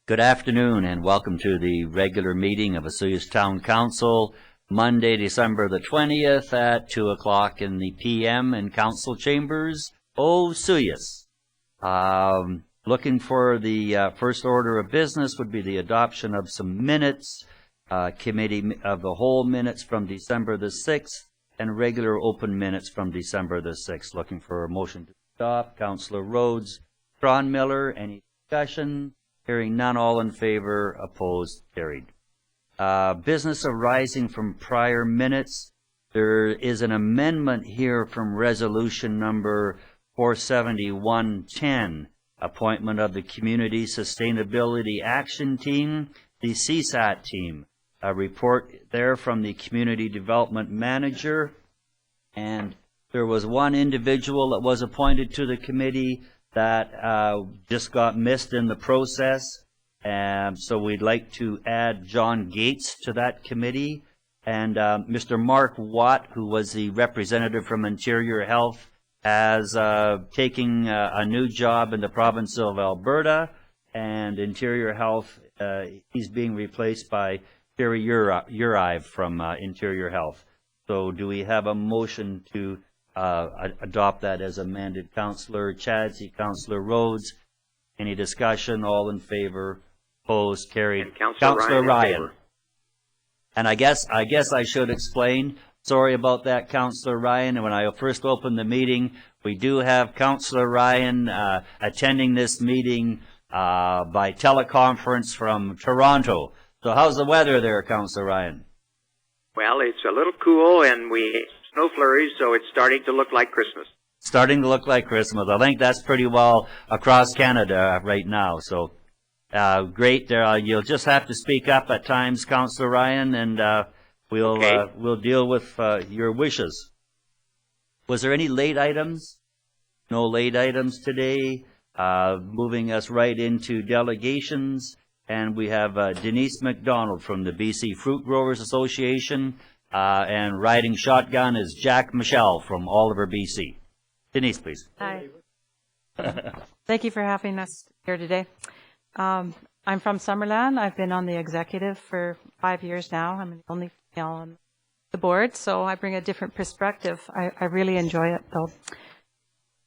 Good afternoon and welcome to the regular meeting of Osoyoos Town Council, Monday, December the 20th at 2 o'clock in the p.m. in Council Chambers, Osoyoos. Looking for the first order of business would be the adoption of some minutes, committee of the whole minutes from December the 6th, and regular open minutes from December the 6th. Looking for a motion to adopt. Councillor Rhodes, Tron Miller, any discussion? Hearing none, all in favor, opposed, carried. Business arising from prior minutes. There is an amendment here from resolution number 47110, appointment of the Community Sustainability Action Team, the CSAT team. A report there from the Community Development Manager, and there was one individual that was appointed to the committee that just got missed in the process, and so we'd like to add John Gates to that committee, and Mr. Mark Watt, who was the representative from Interior Health, as taking a new job in the province of Alberta, and Interior Health, he's being replaced by Jerry Urive from Interior Health. So do we have a motion to adopt that as amended? Councillor Chadsey, Councillor Rhodes, any discussion? All in favor? Opposed? Carried. Councillor Ryan. And I guess I should explain. Sorry about that, Councillor Ryan. When I first opened the meeting, we do have Councillor Ryan attending this meeting by teleconference from Toronto. So how's the weather there, Councillor Ryan? Well, it's a little cool, and we snow flurries, so it's starting to look like Christmas. Starting to look like Christmas. I think that's pretty well across Canada right now. So great. You'll just have to speak up at times, Councillor Ryan, and we'll deal with your wishes. Was there any late items? No late items today. Moving us right into delegations. And we have Denise McDonald from the BC Fruit Growers Association, and riding shotgun is Jack Michelle from Oliver, BC. Denise, please. Hi. Thank you for having us here today. I'm from Summerland. I've been on the executive for 5 years now. I'm the only female on the board, so I bring a different perspective. I really enjoy it, though.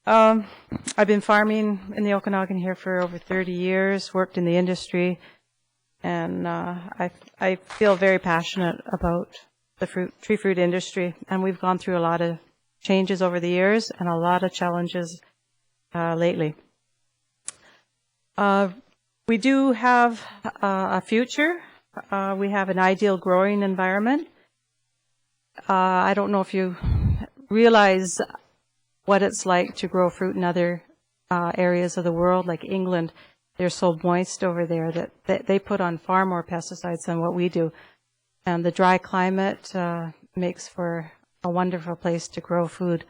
I've been farming in the Okanagan here for over 30 years, worked in the industry, and I feel very passionate about the tree fruit industry, and we've gone through a lot of changes over the years and a lot of challenges lately. We do have a future. We have an ideal growing environment. I don't know if you realize what it's like to grow fruit in other areas of the world, like England. They're so moist over there that they put on far more pesticides than what we do. And the dry climate makes for a wonderful place to grow food.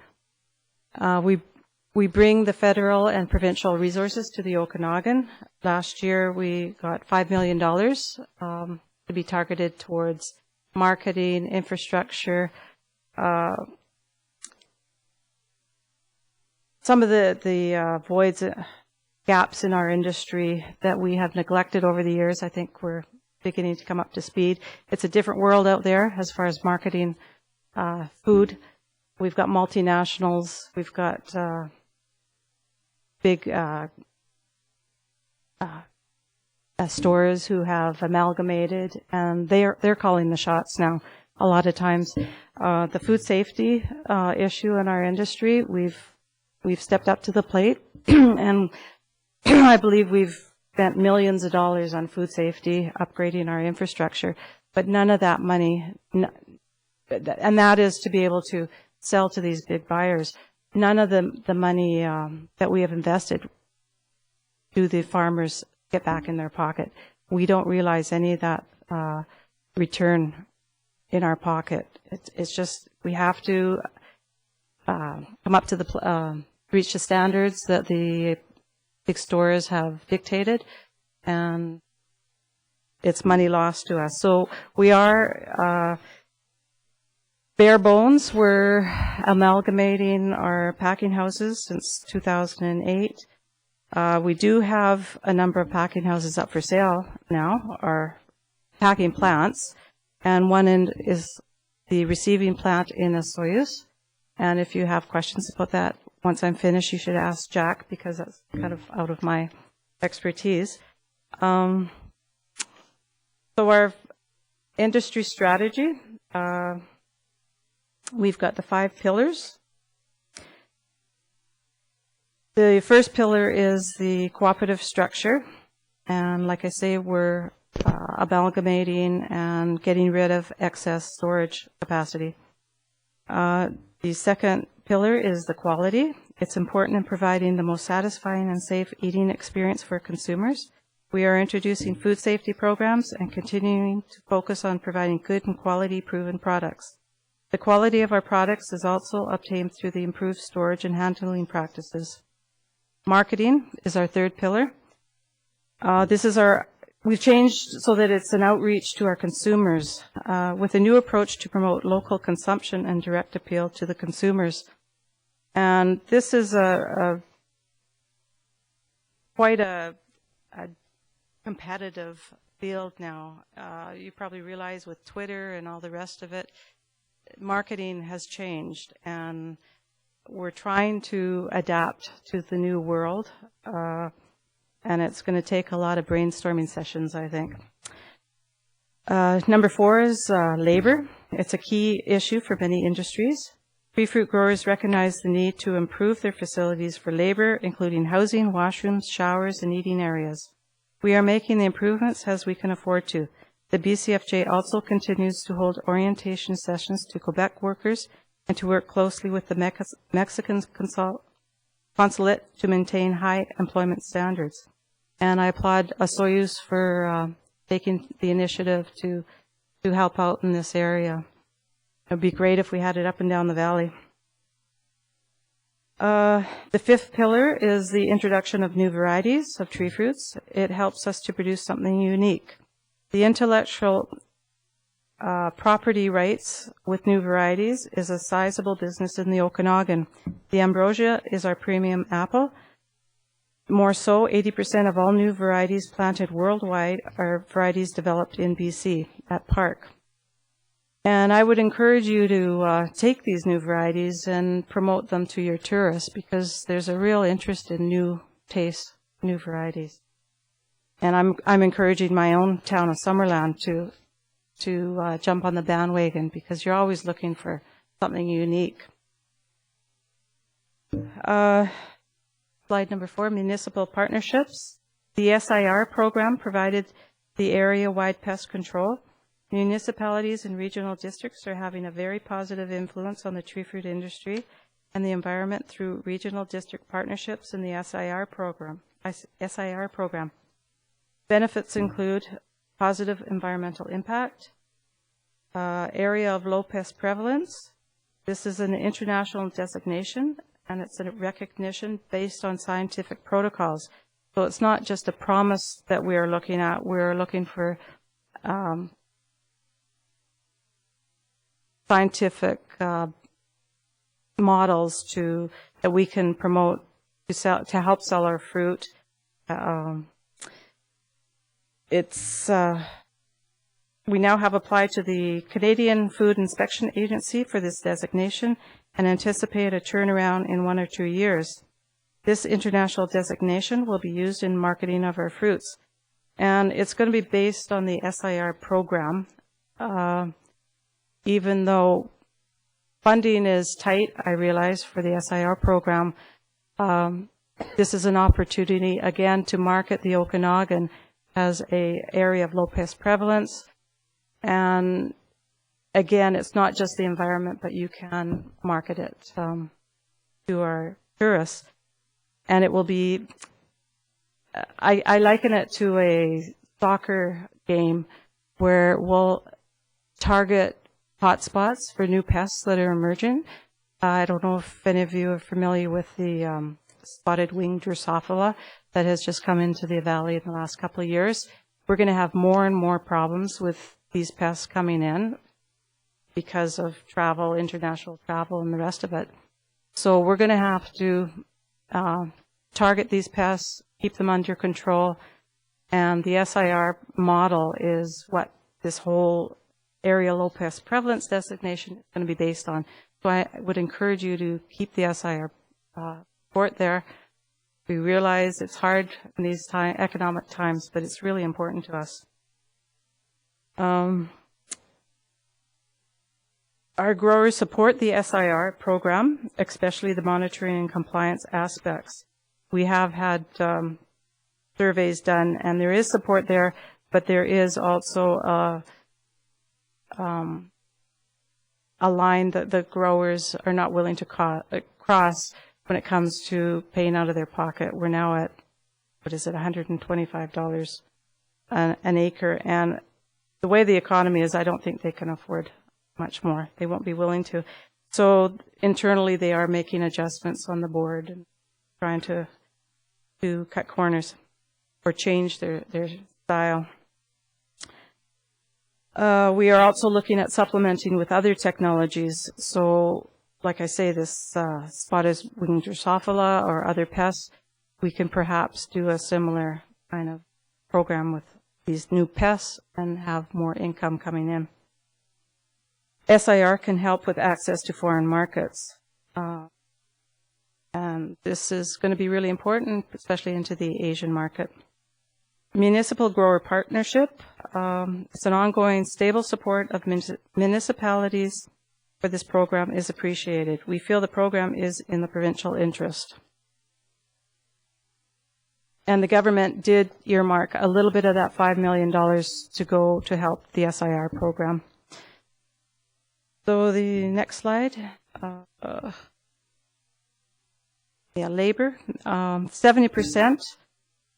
We bring the federal and provincial resources to the Okanagan. Last year we got $5 million to be targeted towards marketing, infrastructure, some of the voids, gaps in our industry that we have neglected over the years. I think we're beginning to come up to speed. It's a different world out there as far as marketing food. We've got multinationals. We've got big stores who have amalgamated, and they're calling the shots now. A lot of times, the food safety issue in our industry, we've stepped up to the plate, and I believe we've spent millions of dollars on food safety, upgrading our infrastructure, but none of that money, and that is to be able to sell to these big buyers. None of the money that we have invested do the farmers get back in their pocket. We don't realize any of that return in our pocket. It's just we have to come up to the reach the standards that the big stores have dictated, and it's money lost to us. So we are bare bones. We're amalgamating our packing houses since 2008. We do have a number of packing houses up for sale now, or packing plants, and one is the receiving plant in Soyuz. And if you have questions about that, once I'm finished, you should ask Jack, because that's kind of out of my expertise. So our industry strategy, we've got the 5 pillars. The first pillar is the cooperative structure. And like I say, we're amalgamating and getting rid of excess storage capacity. The second pillar is the quality. It's important in providing the most satisfying and safe eating experience for consumers. We are introducing food safety programs and continuing to focus on providing good and quality proven products. The quality of our products is also obtained through the improved storage and handling practices. Marketing is our third pillar. We've changed so that it's an outreach to our consumers with a new approach to promote local consumption and direct appeal to the consumers. And this is quite a competitive field now. You probably realize with Twitter and all the rest of it, marketing has changed, and we're trying to adapt to the new world. And it's going to take a lot of brainstorming sessions, I think. Number 4 is labor. It's a key issue for many industries. Tree fruit growers recognize the need to improve their facilities for labor, including housing, washrooms, showers, and eating areas. We are making the improvements as we can afford to. The BCFJ also continues to hold orientation sessions to Quebec workers and to work closely with the Mexican consulate to maintain high employment standards. And I applaud Soyuz for taking the initiative to help out in this area. It would be great if we had it up and down the valley. The 5th pillar is the introduction of new varieties of tree fruits. It helps us to produce something unique. The intellectual property rights with new varieties is a sizable business in the Okanagan. The Ambrosia is our premium apple. More so, 80% of all new varieties planted worldwide are varieties developed in BC at Park. And I would encourage you to take these new varieties and promote them to your tourists, because there's a real interest in new tastes, new varieties. And I'm encouraging my own town of Summerland to jump on the bandwagon, because you're always looking for something unique. Slide number 4, municipal partnerships. The SIR program provided the area-wide pest control. Municipalities and regional districts are having a very positive influence on the tree fruit industry and the environment through regional district partnerships in the SIR program. Benefits include positive environmental impact, area of low pest prevalence. This is an international designation, and it's a recognition based on scientific protocols. So it's not just a promise that we are looking at. We're looking for scientific models that we can promote to help sell our fruit. We now have applied to the Canadian Food Inspection Agency for this designation and anticipate a turnaround in 1 or 2 years. This international designation will be used in marketing of our fruits, and it's going to be based on the SIR program. Even though funding is tight, I realize, for the SIR program, this is an opportunity, again, to market the Okanagan as an area of low pest prevalence. And again, it's not just the environment, but you can market it to our tourists. And it will be, I liken it to a soccer game where we'll target hotspots for new pests that are emerging. I don't know if any of you are familiar with the spotted wing Drosophila that has just come into the valley in the last couple of years. We're going to have more and more problems with these pests coming in because of travel, international travel, and the rest of it. So we're going to have to target these pests, keep them under control, and the SIR model is what this whole area low pest prevalence designation is going to be based on. So I would encourage you to keep the SIR report there. We realize it's hard in these economic times, but it's really important to us. Our growers support the SIR program, especially the monitoring and compliance aspects. We have had surveys done, and there is support there, but there is also a line that the growers are not willing to cross when it comes to paying out of their pocket. We're now at, $125 an acre, and the way the economy is, I don't think they can afford much more. They won't be willing to. So internally, they are making adjustments on the board and trying to cut corners or change their style. We are also looking at supplementing with other technologies. So, like I say, this spotted winged Drosophila or other pests, we can perhaps do a similar kind of program with these new pests and have more income coming in. SIR can help with access to foreign markets. And this is going to be really important, especially into the Asian market. Municipal grower partnership. It's an ongoing stable support of municipalities for this program is appreciated. We feel the program is in the provincial interest. And the government did earmark a little bit of that $5 million to go to help the SIR program. So the next slide. Labor. 70%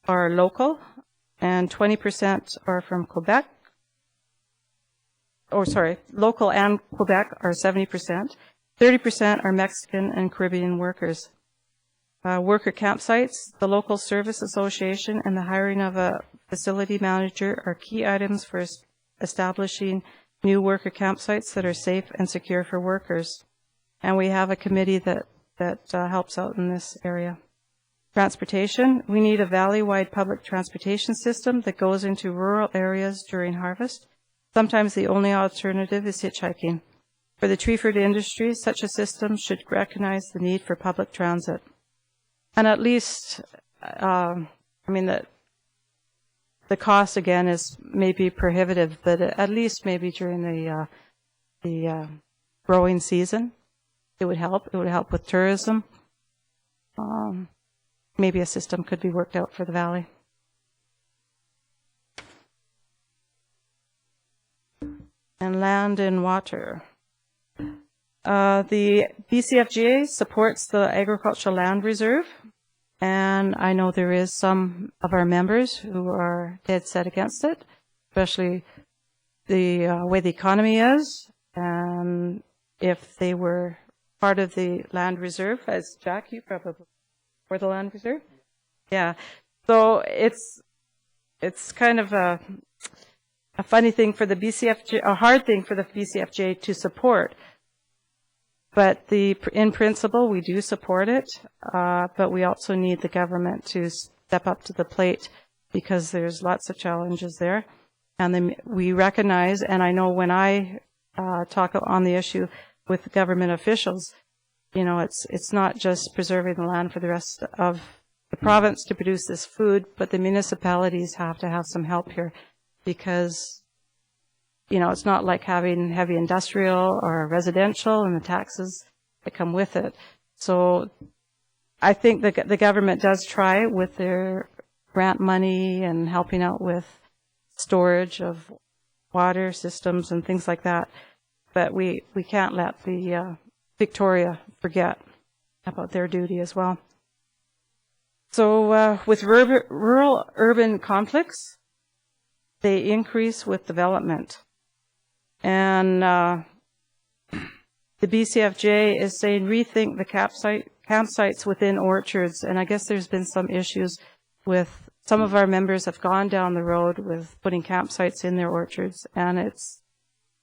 are local and 20% are from Quebec. Local and Quebec are 70%. 30% are Mexican and Caribbean workers. Worker campsites, the local service association, and the hiring of a facility manager are key items for establishing new worker campsites that are safe and secure for workers. And we have a committee that helps out in this area. Transportation, we need a valley-wide public transportation system that goes into rural areas during harvest. Sometimes the only alternative is hitchhiking. For the tree fruit industry, such a system should recognize the need for public transit. And at least, the cost again is maybe prohibitive, but at least maybe during the growing season, it would help. It would help with tourism. Maybe a system could be worked out for the valley. And land and water. The BCFGA supports the Agricultural Land Reserve, and I know there is some of our members who are dead set against it, especially the way the economy is, and if they were part of the land reserve, as Jack, you probably for the land reserve? Yeah. So it's kind of a funny thing for the BCFJ, a hard thing for the BCFJ to support. But in principle, we do support it, but we also need the government to step up to the plate because there's lots of challenges there. And then we recognize, and I know when I talk on the issue with government officials, it's not just preserving the land for the rest of the province to produce this food, but the municipalities have to have some help here because, it's not like having heavy industrial or residential and the taxes that come with it. So I think the government does try with their grant money and helping out with storage of water systems and things like that. But we can't let the Victoria forget about their duty as well. So with rural-urban conflicts, they increase with development. And the BCFJ is saying rethink the campsites within orchards. And I guess there's been some issues with some of our members have gone down the road with putting campsites in their orchards, and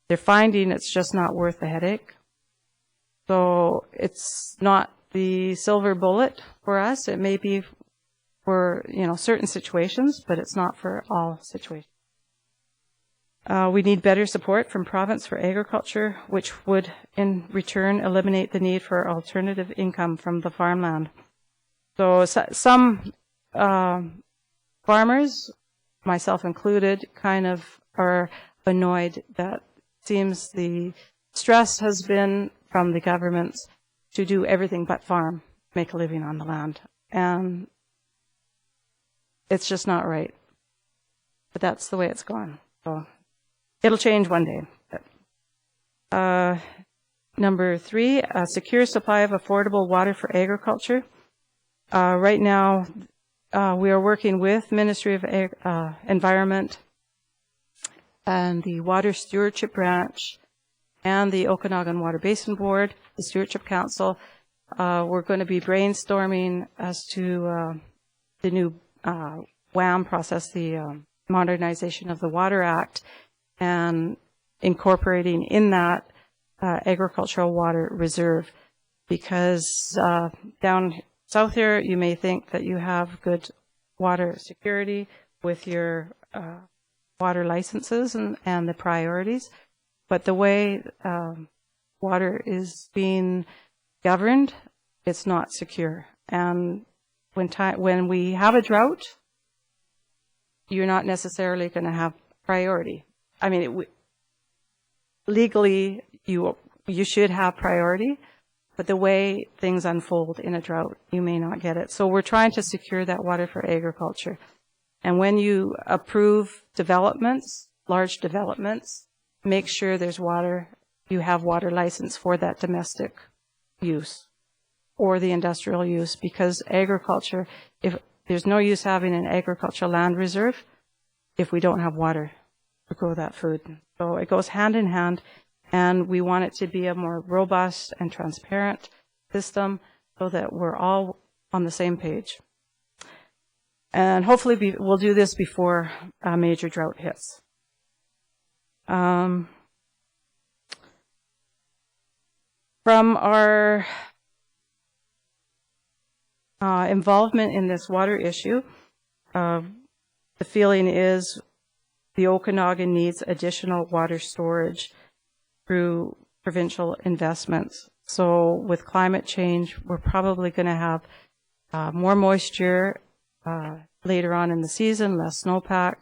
they're finding it's just not worth the headache. So it's not the silver bullet for us. It may be for, certain situations, but it's not for all situations. We need better support from province for agriculture, which would in return eliminate the need for alternative income from the farmland. So some farmers, myself included, kind of are annoyed that seems the stress has been from the governments to do everything but farm, make a living on the land. And it's just not right. But that's the way it's gone. So it'll change one day. Number 3, a secure supply of affordable water for agriculture. Right now, we are working with Ministry of Environment and the Water Stewardship Branch and the Okanagan Water Basin Board, the Stewardship Council. We're going to be brainstorming as to the new WAM process, the Modernization of the Water Act, and incorporating in that agricultural water reserve. Because down south here, you may think that you have good water security with your water licenses and the priorities, but the way water is being governed, it's not secure. And when we have a drought, you're not necessarily going to have priority. I mean, legally, you should have priority, but the way things unfold in a drought, you may not get it. So we're trying to secure that water for agriculture. And when you approve developments, large developments, make sure there's water, you have water license for that domestic use or the industrial use, because agriculture, if there's no use having an agricultural land reserve if we don't have water to grow that food. So it goes hand in hand, and we want it to be a more robust and transparent system so that we're all on the same page. And hopefully we'll do this before a major drought hits. From our involvement in this water issue, the feeling is the Okanagan needs additional water storage through provincial investments. So with climate change, we're probably going to have more moisture later on in the season, less snowpack.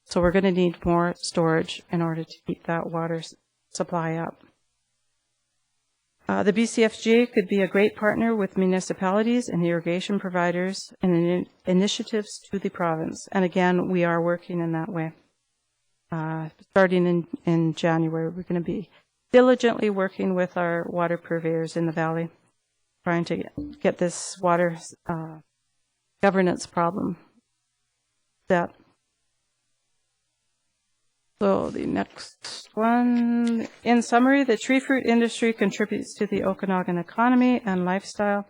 So we're going to need more storage in order to keep that water supply up. The BCFG could be a great partner with municipalities and irrigation providers and initiatives to the province. And again, we are working in that way. Starting in January, we're going to be diligently working with our water purveyors in the valley, trying to get this water governance problem set. So the next one, in summary, the tree fruit industry contributes to the Okanagan economy and lifestyle.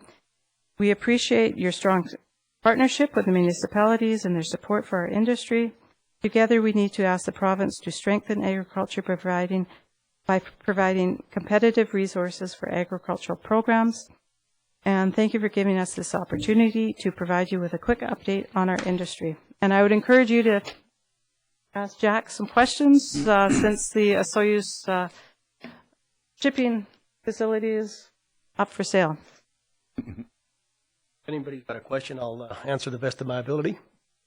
We appreciate your strong partnership with the municipalities and their support for our industry. Together, we need to ask the province to strengthen agriculture by providing competitive resources for agricultural programs. And thank you for giving us this opportunity to provide you with a quick update on our industry. And I would encourage you to ask Jack some questions since the Soyuz shipping facility is up for sale. If anybody's got a question, I'll answer the best of my ability.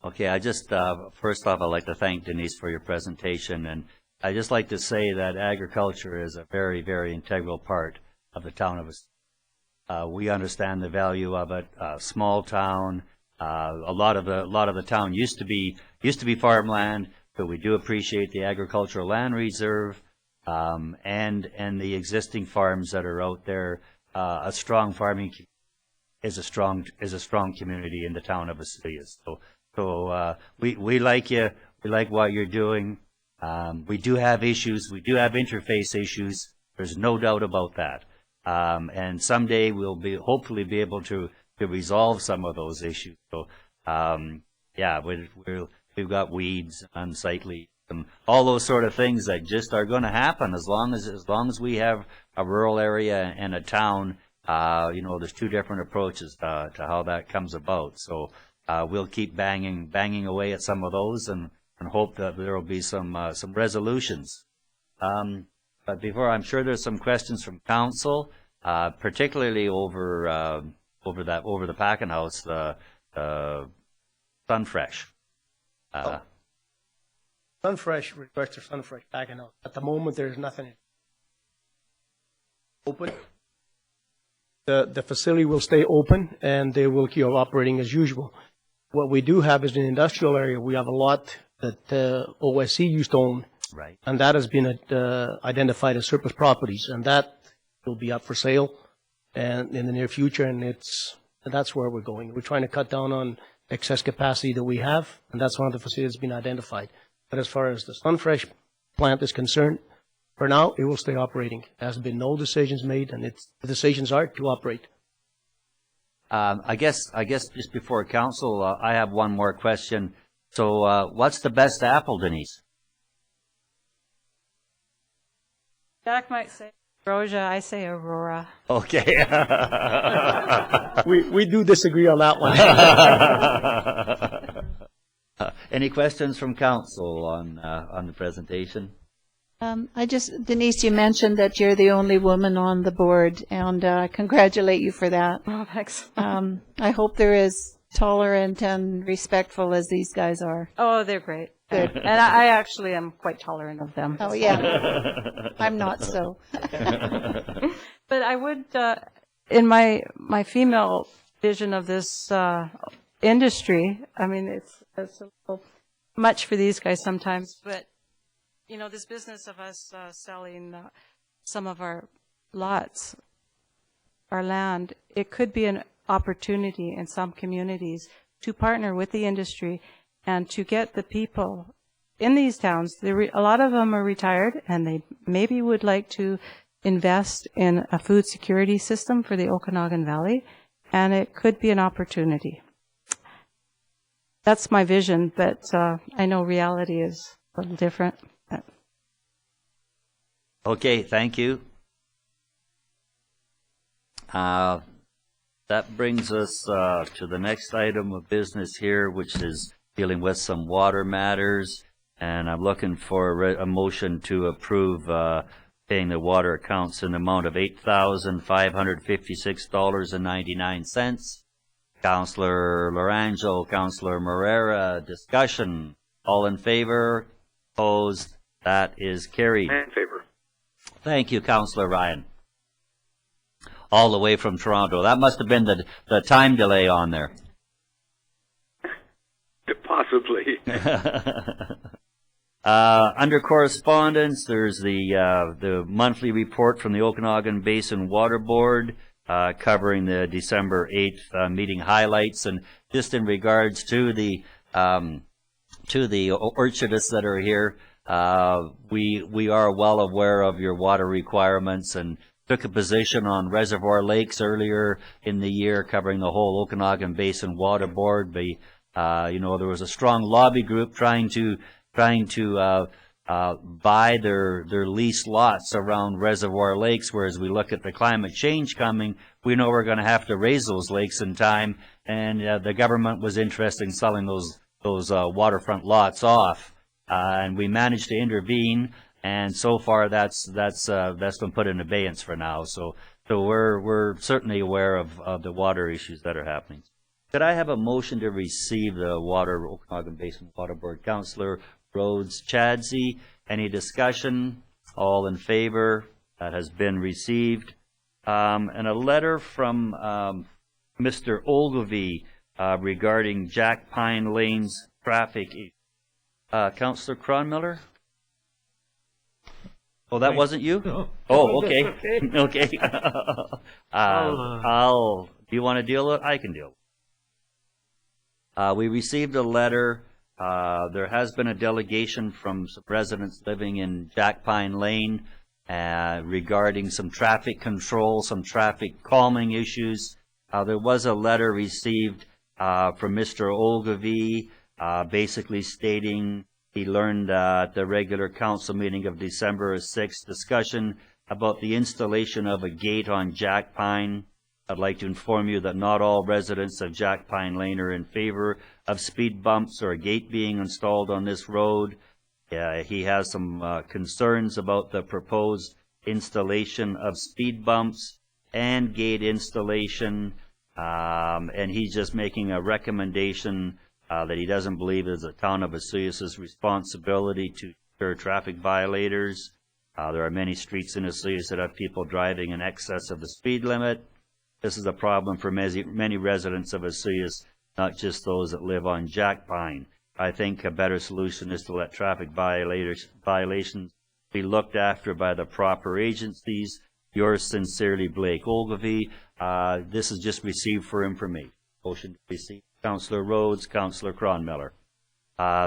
Okay, I just, first off, I'd like to thank Denise for your presentation. And I'd just like to say that agriculture is a very, very integral part of the town of Osceola. We understand the value of it. Small town, a lot of the town used to be farmland, but we do appreciate the agricultural land reserve and the existing farms that are out there. A strong farming is a strong community in the town of Osceola. So we like you. We like what you're doing. We do have issues. We do have interface issues. There's no doubt about that. And someday we'll hopefully be able to resolve some of those issues. So yeah, we've got weeds, unsightly, all those sort of things that just are going to happen as long as we have a rural area and a town. There's two different approaches to how that comes about. So we'll keep banging away at some of those and hope that there will be some resolutions. But before, I'm sure there's some questions from council, particularly over the packing house, Sunfresh. Sunfresh, request for Sunfresh packing house. At the moment, there's nothing open. The facility will stay open, and they will keep operating as usual. What we do have is an industrial area. We have a lot that OSC used to own, Right. and that has been identified as surplus properties, and that will be up for sale and in the near future, and that's where we're going. We're trying to cut down on excess capacity that we have, and that's one of the facilities that's been identified. But as far as the Sunfresh plant is concerned, for now, it will stay operating. There has been no decisions made, and the decisions are to operate. I guess just before council, I have one more question. So, what's the best apple, Denise? Jack might say Ambrosia, I say Aurora. Okay. We do disagree on that one. Any questions from council on the presentation? Denise, you mentioned that you're the only woman on the board, and congratulate you for that. Oh, thanks. I hope they're as tolerant and respectful as these guys are. Oh, they're great. Good. And I actually am quite tolerant of them. Oh, yeah. I'm not so. But I would, in my female vision of this industry, I mean, it's a little much for these guys sometimes, but, you know, this business of us selling some of our lots, our land, it could be an opportunity in some communities to partner with the industry and to get the people in these towns. A lot of them are retired, and they maybe would like to invest in a food security system for the Okanagan Valley, and it could be an opportunity. That's my vision, but I know reality is a little different. Okay, thank you. That brings us to the next item of business here, which is dealing with some water matters, and I'm looking for a motion to approve paying the water accounts in the amount of $8,556.99. Councillor Laurangel, Councillor Morera, discussion. All in favor? Opposed? That is carried. In favor. Thank you, Councillor Ryan. All the way from Toronto. That must have been the time delay on there. Possibly. Under correspondence, there's the monthly report from the Okanagan Basin Water Board covering the December 8th meeting highlights, and just in regards to the orchardists that are here, we are well aware of your water requirements and took a position on Reservoir Lakes earlier in the year, covering the whole Okanagan Basin Water Board. There was a strong lobby group trying to buy their leased lots around Reservoir Lakes, whereas we look at the climate change coming, we know we're going to have to raise those lakes in time, and the government was interested in selling those waterfront lots off, and we managed to intervene, and so far that's been put in abeyance for now. So we're certainly aware of the water issues that are happening. Could I have a motion to receive the Okanagan Basin Water Board? Councillor Rhodes Chadsey, any discussion? All in favor? That has been received. And a letter from Mr. Ogilvie regarding Jack Pine Lane's traffic. Councillor Cronmiller? Oh, that wasn't you? No. Oh, okay. Okay. do you want to deal with it? I can deal with it. We received a letter. There has been a delegation from some residents living in Jack Pine Lane regarding some traffic control, some traffic calming issues. There was a letter received from Mr. Ogilvie basically stating he learned at the regular council meeting of December 6th discussion about the installation of a gate on Jack Pine. I'd like to inform you that not all residents of Jack Pine Lane are in favor of speed bumps or a gate being installed on this road. He has some concerns about the proposed installation of speed bumps and gate installation, and he's just making a recommendation that he doesn't believe is the town of Osoyoos's responsibility to deter traffic violators. There are many streets in Osoyoos that have people driving in excess of the speed limit. This is a problem for many residents of Osoyoos, not just those that live on Jack Pine. I think a better solution is to let traffic violations be looked after by the proper agencies. Yours sincerely, Blake Ogilvie. This is just received for information. Motion to receive. Councillor Rhodes, Councillor Cronmiller.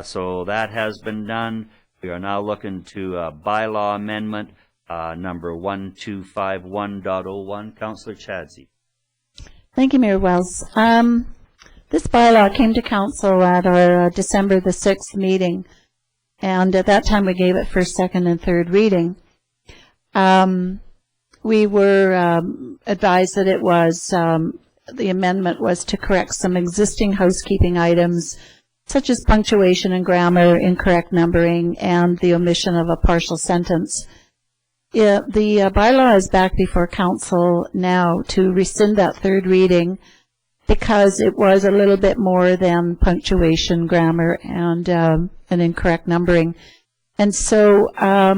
So that has been done. We are now looking to bylaw amendment number 1251.01. Councillor Chadsey. Thank you, Mayor Wells. This bylaw came to council at our December the 6th meeting, and at that time we gave it first, second, and third reading. We were advised that it was, the amendment was to correct some existing housekeeping items, such as punctuation and grammar, incorrect numbering, and the omission of a partial sentence. The bylaw is back before council now to rescind that third reading because it was a little bit more than punctuation, grammar, and an incorrect numbering. And so I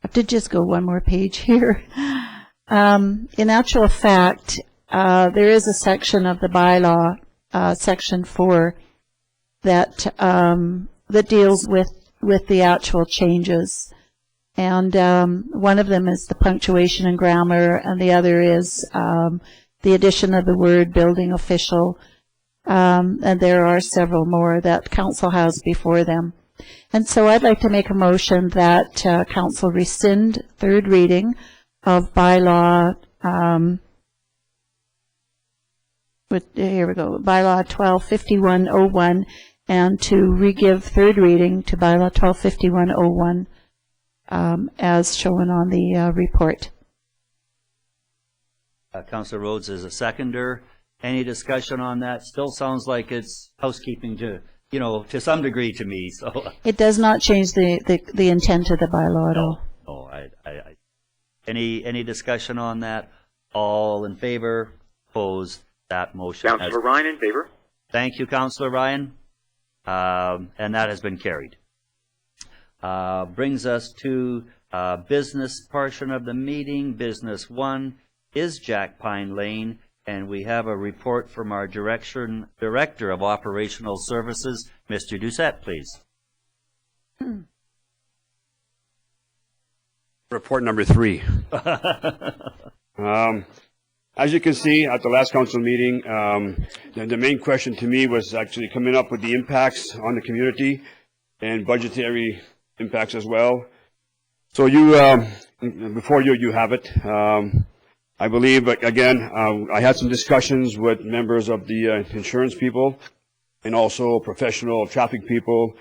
have to just go one more page here. In actual fact, there is a section of the bylaw, section 4, that deals with the actual changes. And one of them is the punctuation and grammar, and the other is the addition of the word building official. And there are several more that council has before them. And so I'd like to make a motion that council rescind third reading of bylaw, here we go, bylaw 1251.01, and to re-give third reading to bylaw 1251.01 as shown on the report. Councillor Rhodes is a seconder. Any discussion on that? Still sounds like it's housekeeping to some degree to me. So it does not change the intent of the bylaw at all. No, any discussion on that? All in favor? Opposed? That motion. Councillor Ryan in favor. Thank you, Councillor Ryan. And that has been carried. Brings us to business portion of the meeting. Business 1 is Jack Pine Lane, and we have a report from our Director of Operational Services, Mr. Doucette, please. Report number 3. As you can see, at the last council meeting, the main question to me was actually coming up with the impacts on the community and budgetary impacts as well. So before you have it. I believe, again, I had some discussions with members of the insurance people and also professional traffic people,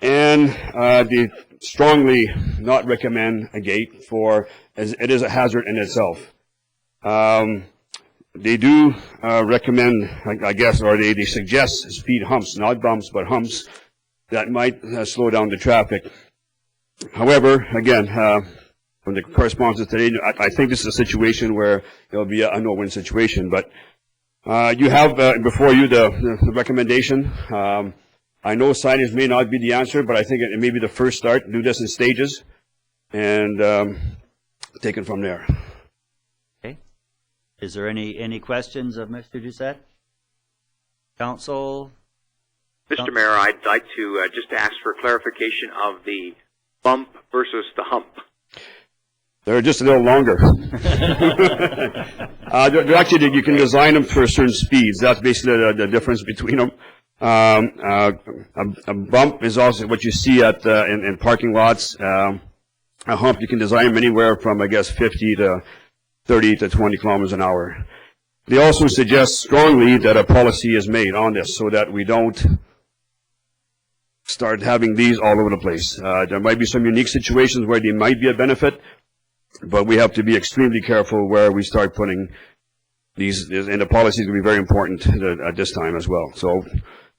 and they strongly not recommend a gate as it is a hazard in itself. They do recommend, I guess, or they suggest speed humps, not bumps, but humps that might slow down the traffic. However, again, from the correspondence today, I think this is a situation where it'll be a no-win situation. But you have before you the recommendation. I know signage may not be the answer, but I think it may be the first start. Do this in stages and take it from there. Okay. Is there any questions of Mr. Doucette? Council? Mr. Mayor, I'd like to just ask for clarification of the bump versus the hump. They're just a little longer. Actually, you can design them for certain speeds. That's basically the difference between them. A bump is also what you see at in parking lots. A hump, you can design them anywhere from, I guess, 50 to 30 to 20 kilometers an hour. They also suggest strongly that a policy is made on this so that we don't start having these all over the place. There might be some unique situations where they might be a benefit, But we have to be extremely careful where we start putting these, and the policies will be very important at this time as well. So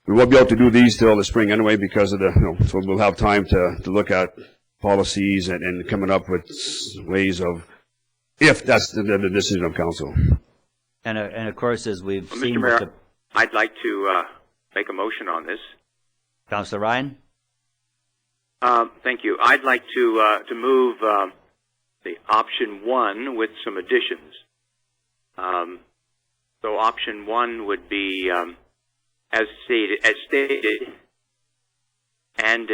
we won't be able to do these till the spring anyway because of so we'll have time to look at policies and coming up with ways of, if that's the decision of council. And of course, as we've Well, seen Mr. with Mayor, the, I'd like to make a motion on this. Councillor Ryan? Thank you. I'd like to move the option 1 with some additions. So option 1 would be as stated, and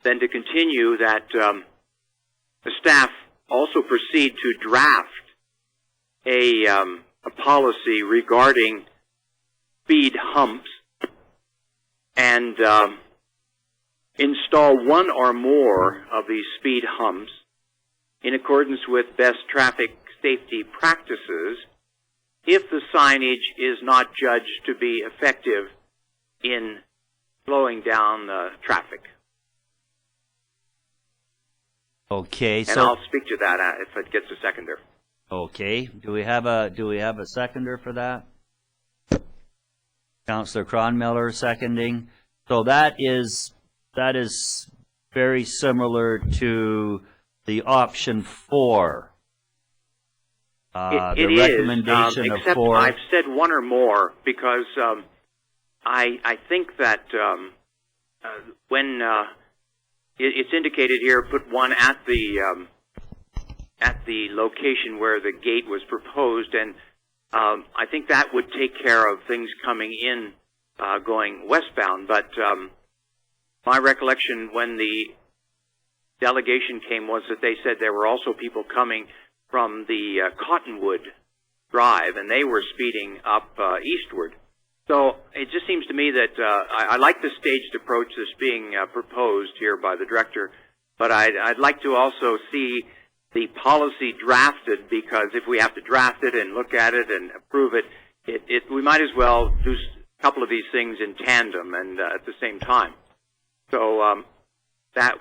then to continue that the staff also proceed to draft a policy regarding speed humps and install one or more of these speed humps in accordance with best traffic safety practices if the signage is not judged to be effective in slowing down traffic. Okay, And so, I'll speak to that if it gets a seconder. okay, do we have a seconder for that? Councillor Cronmiller seconding. So that is very similar to the option 4. It The is, recommendation of except 4. I've said one or more because I think that when it's indicated here, put one at the location where the gate was proposed, and I think that would take care of things coming in going westbound. But my recollection when the delegation came was that they said there were also people coming from the Cottonwood Drive, and they were speeding up eastward. So it just seems to me that I like the staged approach that's being proposed here by the director, but I'd like to also see the policy drafted, because if we have to draft it and look at it and approve it, we might as well do a couple of these things in tandem and at the same time. So that's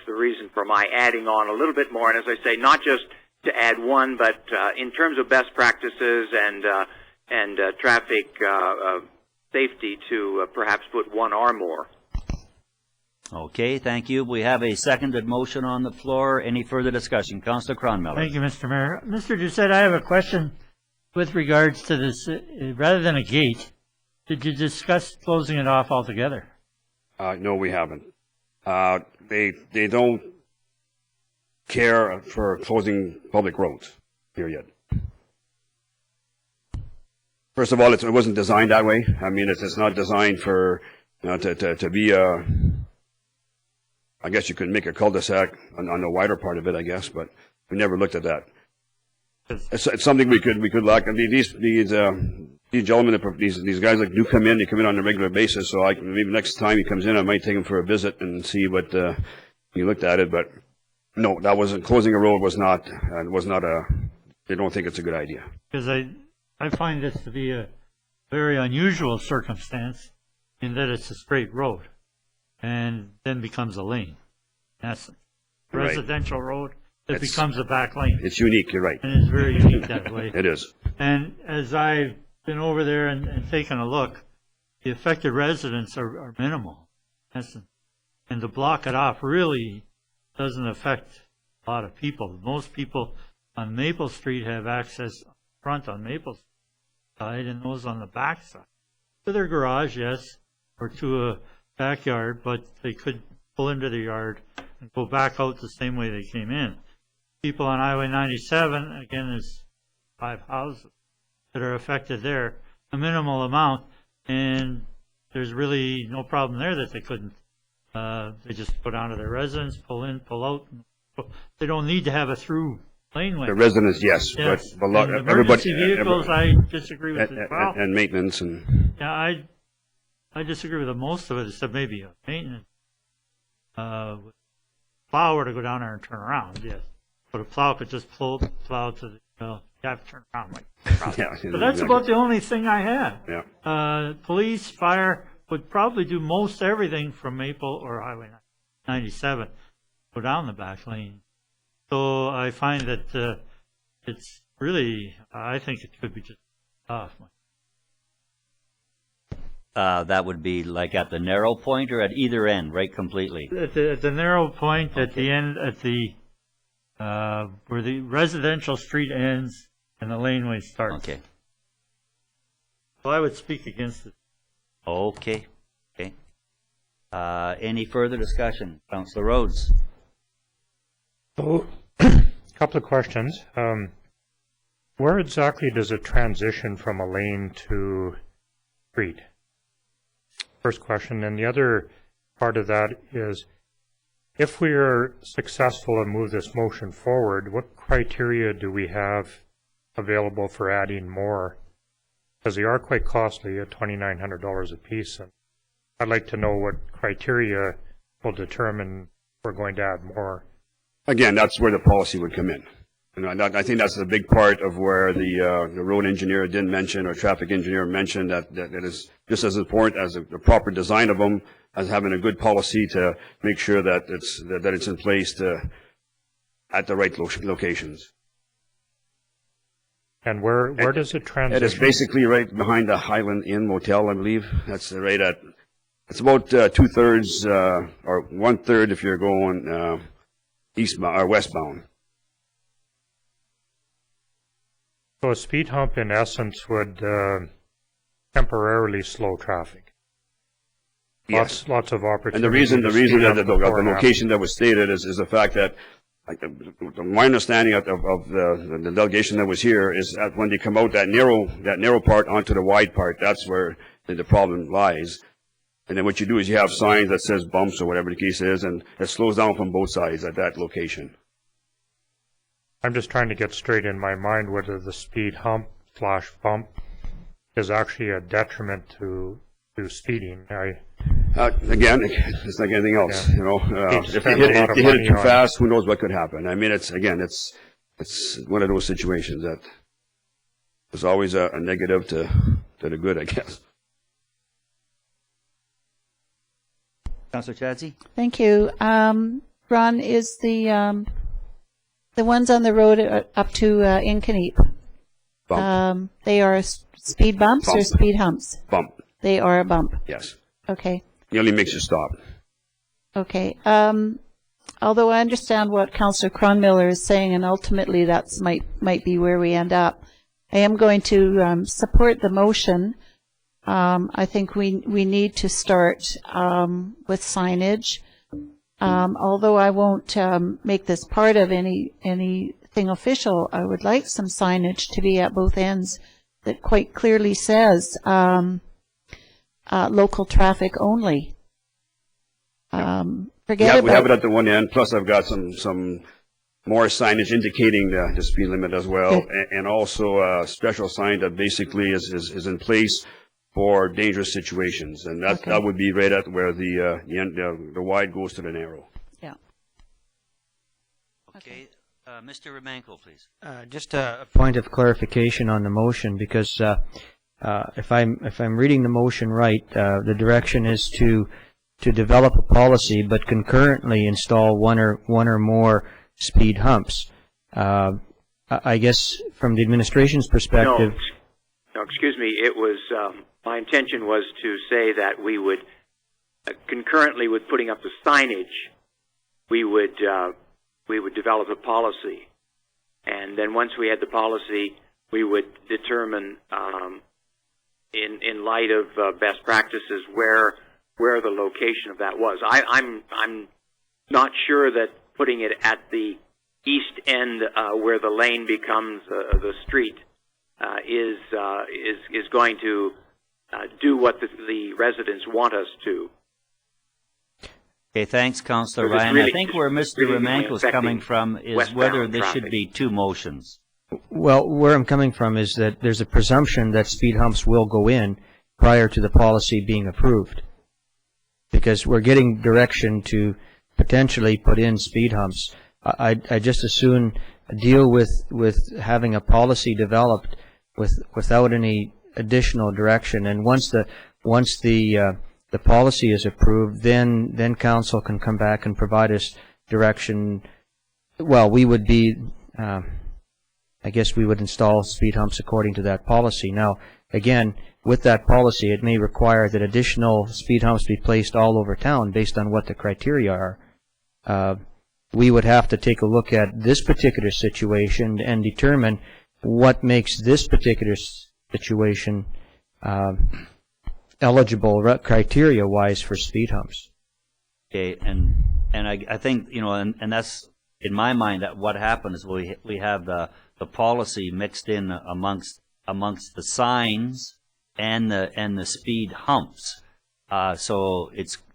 the reason for my adding on a little bit more. And as I say, not just to add one, but in terms of best practices and traffic safety, to perhaps put one or more. Okay, thank you. We have a seconded motion on the floor. Any further discussion? Councillor Cronmiller. Thank you, Mr. Mayor. Mr. Doucette, I have a question with regards to this. Rather than a gate, did you discuss closing it off altogether? No, we haven't. They don't care for closing public roads, period. First of all, it wasn't designed that way. I mean, it's not designed for, to be a, I guess you could make a cul-de-sac on the wider part of it, I guess, but we never looked at that. It's something we could lack. I mean, these gentlemen, these guys that do come in, they come in on a regular basis. So maybe next time he comes in, I might take him for a visit and see what he looked at it. But no, that wasn't, closing a road was not they don't think it's a good idea. Because I find this to be a very unusual circumstance in that it's a straight road and then becomes a lane. That's Right. residential road that That's- becomes a back lane. It's unique, you're right. And it's very unique that way. It is. And as I've been over there and taken a look, the affected residents are minimal. And to block it off really doesn't affect a lot of people. Most people on Maple Street have access front on Maple Street side, and those on the back side. To their garage, yes, or to a backyard, but they could pull into the yard and go back out the same way they came in. People on Highway 97, again, there's 5 houses that are affected there, a minimal amount, and there's really no problem there that they couldn't. They just go down to their residence, pull in, pull out. They don't need to have a through laneway. The residents, yes, Yes, but a lot, and everybody. emergency vehicles, I disagree with as well. And maintenance and. Yeah, I disagree with most of it, except maybe maintenance. Plow were to go down there and turn around, yes. But a plow could just plow to the, you have to turn around like. Yeah, But that's about the only thing I have. Yeah. Police, fire would probably do most everything from Maple or Highway 97. Go down the back lane. So I find that it's really, I think it could be just off. That would be like at the narrow point or at either end, right, completely? At the narrow point at the end, at the where the residential street ends and the laneway starts. Okay. So I would speak against it. Okay. Okay. Any further discussion? Councillor Rhodes? So, couple of questions. Where exactly does it transition from a lane to street? First question. And the other part of that is, if we are successful and move this motion forward, what criteria do we have available for adding more? Because they are quite costly at $2,900 a piece. And I'd like to know what criteria will determine if we're going to add more. Again, that's where the policy would come in. And I think that's a big part of where the road engineer didn't mention, or traffic engineer mentioned, that it is just as important as the proper design of them, as having a good policy to make sure that it's in place at the right locations. And where does it transition? It is basically right behind the Highland Inn Motel, I believe. That's right at, it's about 2/3 or 1/3 if you're going eastbound or westbound. So a speed hump, in essence, would temporarily slow traffic. Yes. Lots of opportunity. And the reason that the location that was stated is the fact that, like, my understanding of the delegation that was here is that when they come out that narrow part onto the wide part, that's where the problem lies. And then what you do is you have signs that says bumps or whatever the case is, and it slows down from both sides at that location. I'm just trying to get straight in my mind whether the speed hump / bump is actually a detriment to speeding. Again, it's like anything else, Yeah. you know. If you spend a lot of hit it money too on it. fast, who knows what could happen? I mean, it's one of those situations that there's always a negative to the good, I guess. Councillor Chadsey? Thank you. Ron, is the ones on the road up to Inconneep, Bump, they are speed bumps or Bump. speed humps? bump, They are a bump. yes. Okay. It only makes you stop. Okay. Although I understand what Councillor Cronmiller is saying, and ultimately that's might be where we end up, I am going to support the motion. I think we need to start with signage. Although I won't make this part of anything official, I would like some signage to be at both ends that quite clearly says local traffic only. Forget Yeah, about we have it at the one end, plus I've got some more signage indicating the speed limit as well, and also a special sign that basically is in place for dangerous situations, and that would be right at where the wide goes to the narrow. Yeah. Okay. Mr. Remanko, please. Just a point of clarification on the motion, because if I'm reading the motion right, the direction is to develop a policy, but concurrently install one or more speed humps. I guess from the administration's perspective. No, excuse me. It was my intention was to say that we would concurrently with putting up the signage, we would develop a policy, and then once we had the policy, we would determine in light of best practices where the location of that was. I'm not sure that putting it at the east end where the lane becomes the street is going to do what the residents want us to. Okay, thanks, Councillor So it's Ryan. really- I think where Mr. really Remanko's affecting coming from is westbound whether this should traffic. be two motions. Well, where I'm coming from is that there's a presumption that speed humps will go in prior to the policy being approved, because we're getting direction to potentially put in speed humps. I just as soon deal with having a policy developed without any additional direction, and once the policy is approved, then council can come back and provide us direction well, we would be, I guess we would install speed humps according to that policy. Now, again, with that policy, it may require that additional speed humps be placed all over town based on what the criteria are. We would have to take a look at this particular situation and determine what makes this particular situation eligible criteria-wise for speed humps. Okay, and I think, you know, and that's, in my mind, that what happens, we have the policy mixed in amongst the signs and the speed humps. So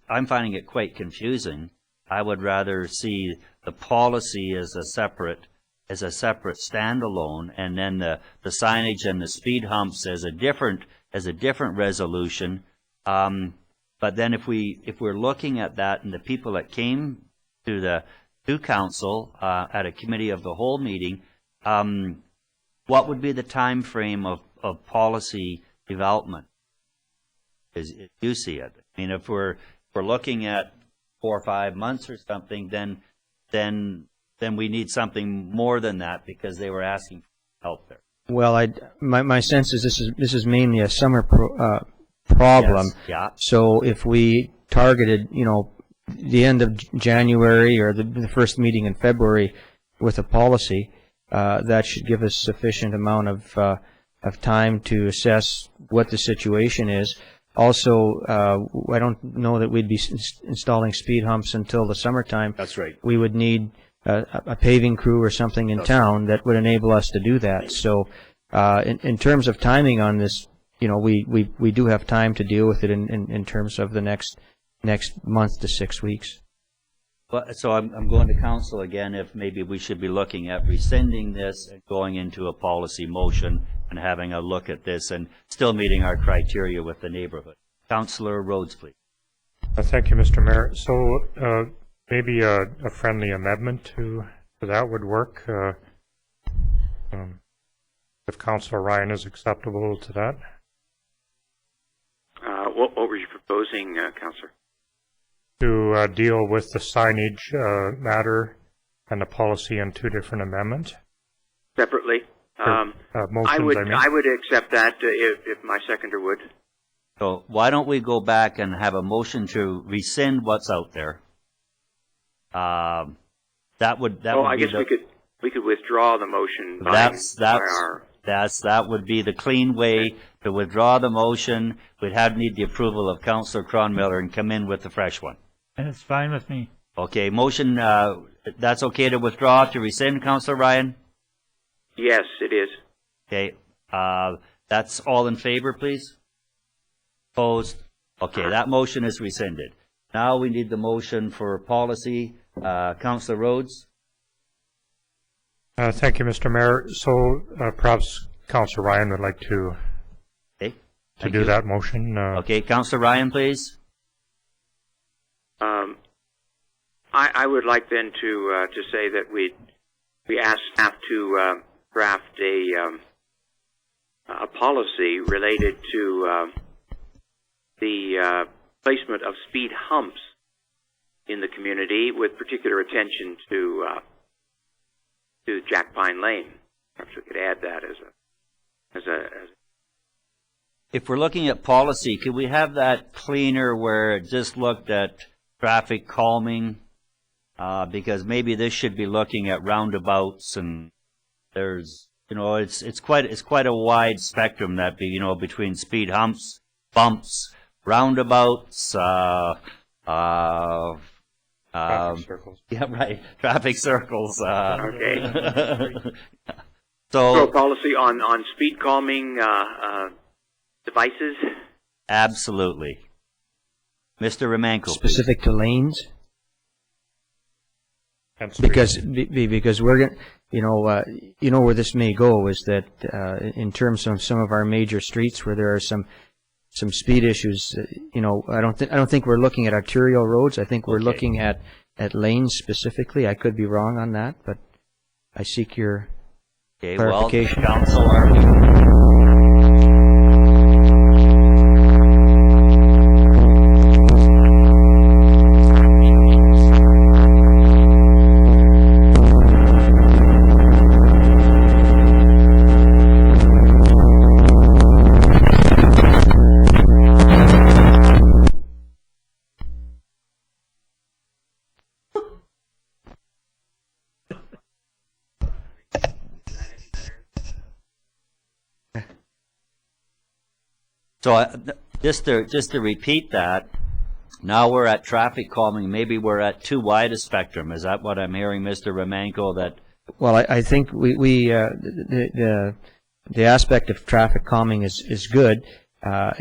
I'm finding it quite confusing. I would rather see the policy as a separate standalone, and then the signage and the speed humps as a different resolution. But then if we're looking at that, and the people that came to council at a committee of the whole meeting, what would be the time frame of policy development as you see it? I mean, if we're looking at 4 or 5 months or something, then we need something more than that, because they were asking for help there. Well, my sense is this is mainly a summer problem. Yes, yeah. So if we targeted, you know, the end of January or the first meeting in February with a policy, that should give us sufficient amount of time to assess what the situation is. Also, I don't know that we'd be installing speed humps until the summertime. That's right. We would need a paving crew or something in town that would enable us to do that. So, in terms of timing on this, you know, we do have time to deal with it in terms of the next month to 6 weeks. Well, so I'm going to council again, if maybe we should be looking at rescinding this and going into a policy motion and having a look at this and still meeting our criteria with the neighborhood. Councillor Rhodes, please. Thank you, Mr. Mayor. So maybe a friendly amendment to that would work, if Councillor Ryan is acceptable to that. What were you proposing, Councillor? To deal with the signage matter and the policy in 2 different amendments. Separately? Motions, I would accept that if my seconder would. So why don't we go back and have a motion to rescind what's out there? I guess we could withdraw the motion. That would be the clean way to withdraw the motion. We'd need the approval of Councillor Cronmiller and come in with the fresh one. And it's fine with me. Okay, motion, that's okay to withdraw, to rescind, Councillor Ryan? Yes, it is. Okay, that's all in favor, please? Opposed? Okay, that motion is rescinded. Now we need the motion for policy. Councillor Rhodes? Thank you, Mr. Mayor. So perhaps Councillor Ryan would like to do that motion. Okay, Councillor Ryan, please. I would like then to say that we ask staff to draft a policy related to the placement of speed humps in the community, with particular attention to Jack Pine Lane. Perhaps we could add that as a. If we're looking at policy, could we have that cleaner where it just looked at traffic calming? Because maybe this should be looking at roundabouts, and there's, you know, it's quite a wide spectrum that be, you know, between speed humps, bumps, roundabouts, traffic circles. Yeah, right. Traffic circles. Okay. So a policy on speed calming devices. Absolutely, Mr. Romanko. Specific to lanes. Because we're going, you know where this may go is that in terms of some of our major streets where there are some speed issues, you know, I don't think we're looking at arterial roads. I think we're looking at lanes specifically. I could be wrong on that, but I seek your clarification. Well, Council, So just to repeat that, now we're at traffic calming. Maybe we're at too wide a spectrum. Is that what I'm hearing, Mr. Romanko? That Well, I think the aspect of traffic calming is good,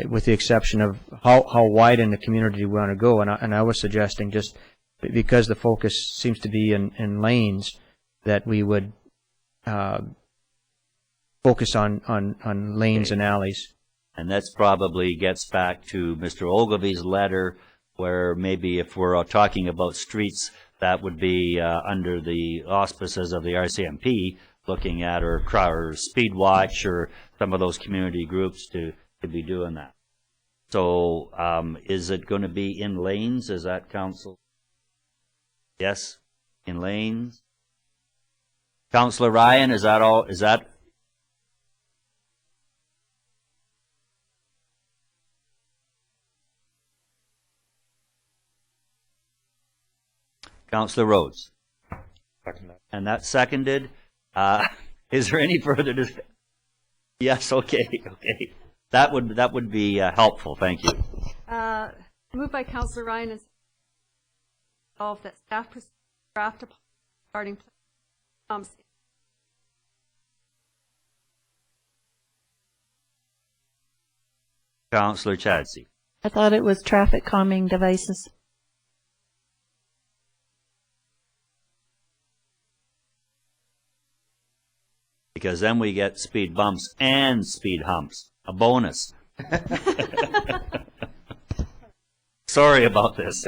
with the exception of how wide in the community we want to go. And I was suggesting, just because the focus seems to be in lanes, that we would focus on lanes and alleys. And that's probably gets back to Mr. Ogilvy's letter, where maybe if we're talking about streets, that would be under the auspices of the RCMP, looking at or Speed Watch or some of those community groups to be doing that. So is it going to be in lanes? Is that council? Yes, in lanes. Councillor Ryan, is that all? Is that? Councillor Rhodes. Second that. And that's seconded. Is there any further discussion? Yes, okay. That would be helpful. Thank you. Moved by Councillor Ryan and resolved that staff proceed to draft a policy regarding pumps. Councillor Chadsey. I thought it was traffic calming devices. Because then we get speed bumps and speed humps. A bonus. Sorry about this.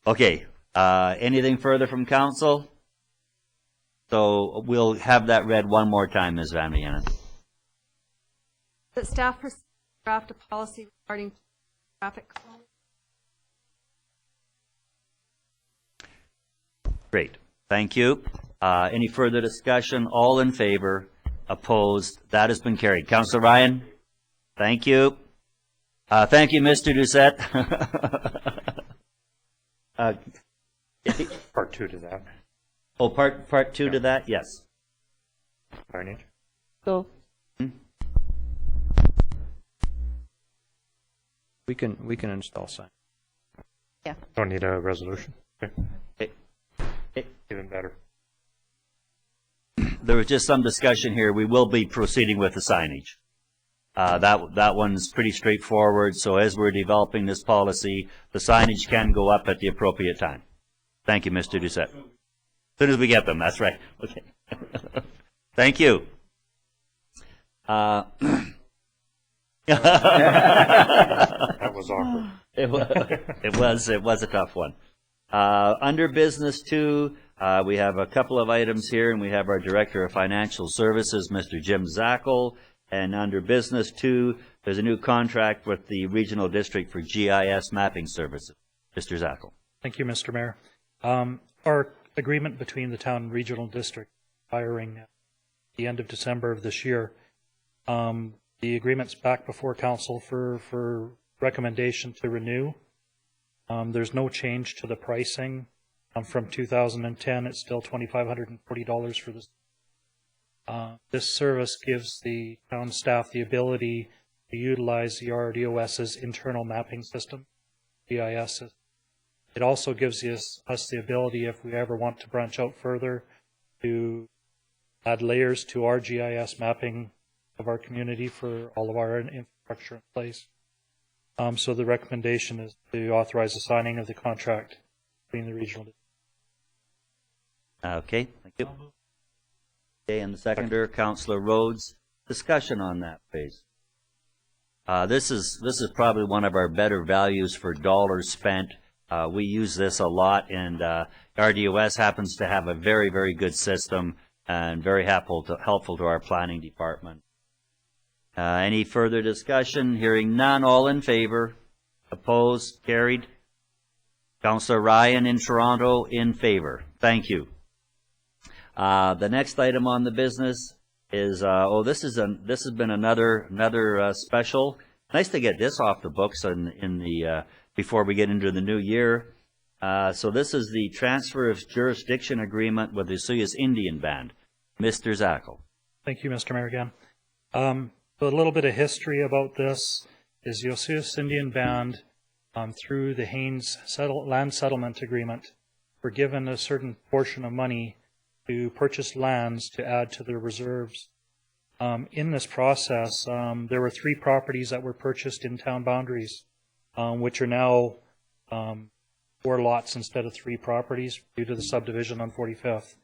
Okay. Anything further from council? So we'll have that read one more time, Ms. Van Vienen. That staff proceed to draft a policy regarding traffic calming. Great. Thank you. Any further discussion? All in favor? Opposed? That has been carried. Councillor Ryan? Thank you. Thank you, Mr. Doucette. Part 2 to that. Oh, part two to that? Yes. Signage. Go. We can install sign. Don't need a resolution. Okay. It- Even better. There was just some discussion here. We will be proceeding with the signage. That one's pretty straightforward. So as we're developing this policy, the signage can go up at the appropriate time. Thank you, Mr. Doucette. As soon as we get them, that's right. Okay. Thank you. That was awkward. It was a tough one. Under business 2, we have a couple of items here, and we have our Director of Financial Services, Mr. Jim Zackel. And under business 2, there's a new contract with the Regional District for GIS mapping services. Mr. Zackel. Thank you, Mr. Mayor. Our agreement between the town and regional district expiring at the end of December of this year. The agreement's back before council for recommendation to renew. There's no change to the pricing. From 2010, it's still $2,540 for this. This service gives the town staff the ability to utilize the RDOS's internal mapping system, GIS. It also gives us the ability, if we ever want to branch out further, to add layers to our GIS mapping of our community for all of our infrastructure in place. So the recommendation is to authorize the signing of the contract between the regional. Okay, thank you. Okay, and the seconder, Councillor Rhodes. Discussion on that, please. This is probably one of our better values for dollars spent. We use this a lot, and RDOS happens to have a very, very good system and very helpful to our planning department. Any further discussion? Hearing none, all in favor? Opposed? Carried? Councillor Ryan in Toronto, in favor. Thank you. The next item on the business is, this has been another special. Nice to get this off the books before we get into the new year. So this is the transfer of jurisdiction agreement with the Suyas Indian Band. Mr. Zackel. Thank you, Mr. Mayor, again. So a little bit of history about this is the Osceola Indian Band, through the Haines Land Settlement Agreement, were given a certain portion of money to purchase lands to add to their reserves. In this process, there were 3 properties that were purchased in town boundaries, which are now 4 lots instead of 3 properties due to the subdivision on 45th.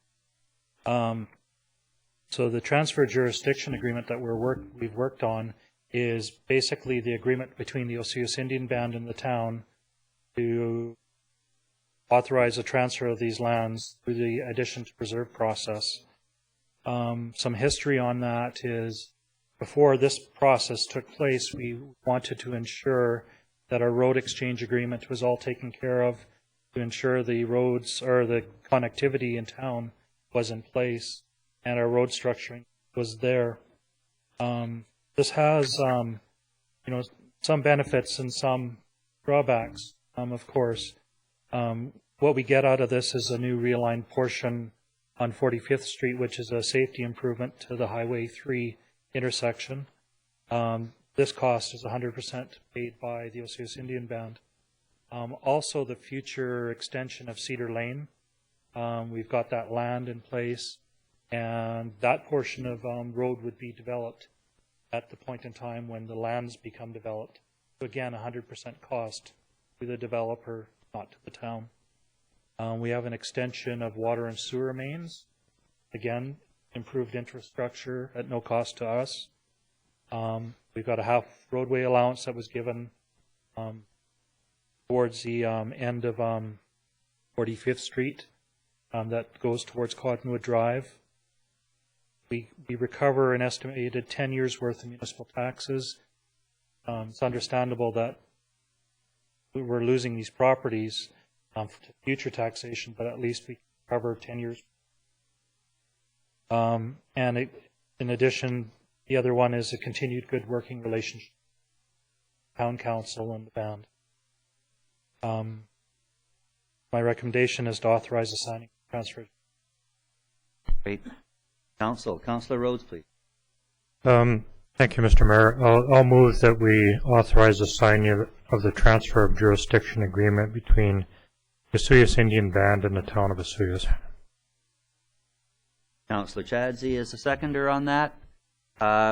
So the transfer jurisdiction agreement that we've worked on is basically the agreement between the Osceola Indian Band and the town to authorize the transfer of these lands through the addition to reserve process. Some history on that is before this process took place, we wanted to ensure that our road exchange agreement was all taken care of, to ensure the roads or the connectivity in town was in place and our road structuring was there. This has, some benefits and some drawbacks, of course. What we get out of this is a new realigned portion on 45th Street, which is a safety improvement to the Highway 3 intersection. This cost is 100% paid by the Osceola Indian Band. Also, the future extension of Cedar Lane. We've got that land in place, and that portion of road would be developed at the point in time when the lands become developed. So again, 100% cost to the developer, not to the town. We have an extension of water and sewer mains. Again, improved infrastructure at no cost to us. We've got a half roadway allowance that was given towards the end of 45th Street that goes towards Cottonwood Drive. We recover an estimated 10 years worth of municipal taxes. It's understandable that we're losing these properties to future taxation, but at least we cover 10 years. In addition, the other one is a continued good working relationship with the town council and the band. My recommendation is to authorize the signing of transfer. Great. Councillor Rhodes, please. Thank you, Mr. Mayor. I'll move that we authorize the signing of the transfer of jurisdiction agreement between the Osceola Indian Band and the town of Osceola. Councillor Chadsey is the seconder on that.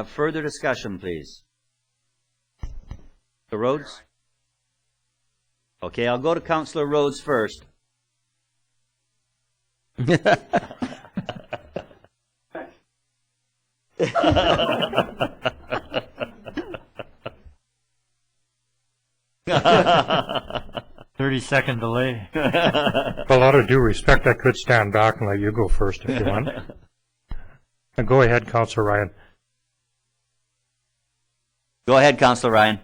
Further discussion, please. The Rhodes? Okay, I'll go to Councillor Rhodes first. Thirty-second delay. Well, out of due respect, I could stand back and let you go first if you want. And go ahead, Councillor Ryan. Go ahead, Councillor Ryan.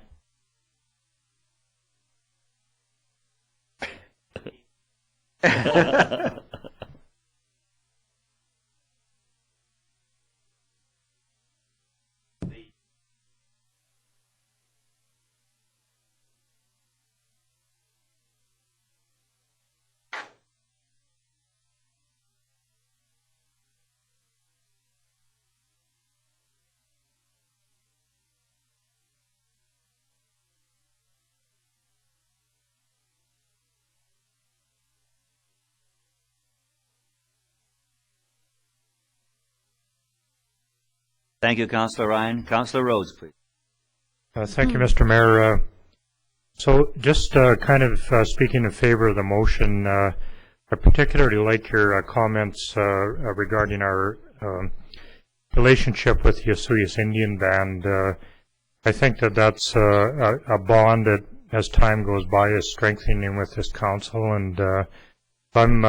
Thank you, Councillor Ryan. Councillor Rhodes, please. Thank you, Mr. Mayor. So just kind of speaking in favor of the motion, I particularly like your comments regarding our relationship with the Osceola Indian Band. I think that that's a bond that, as time goes by, is strengthening with this council, and I'm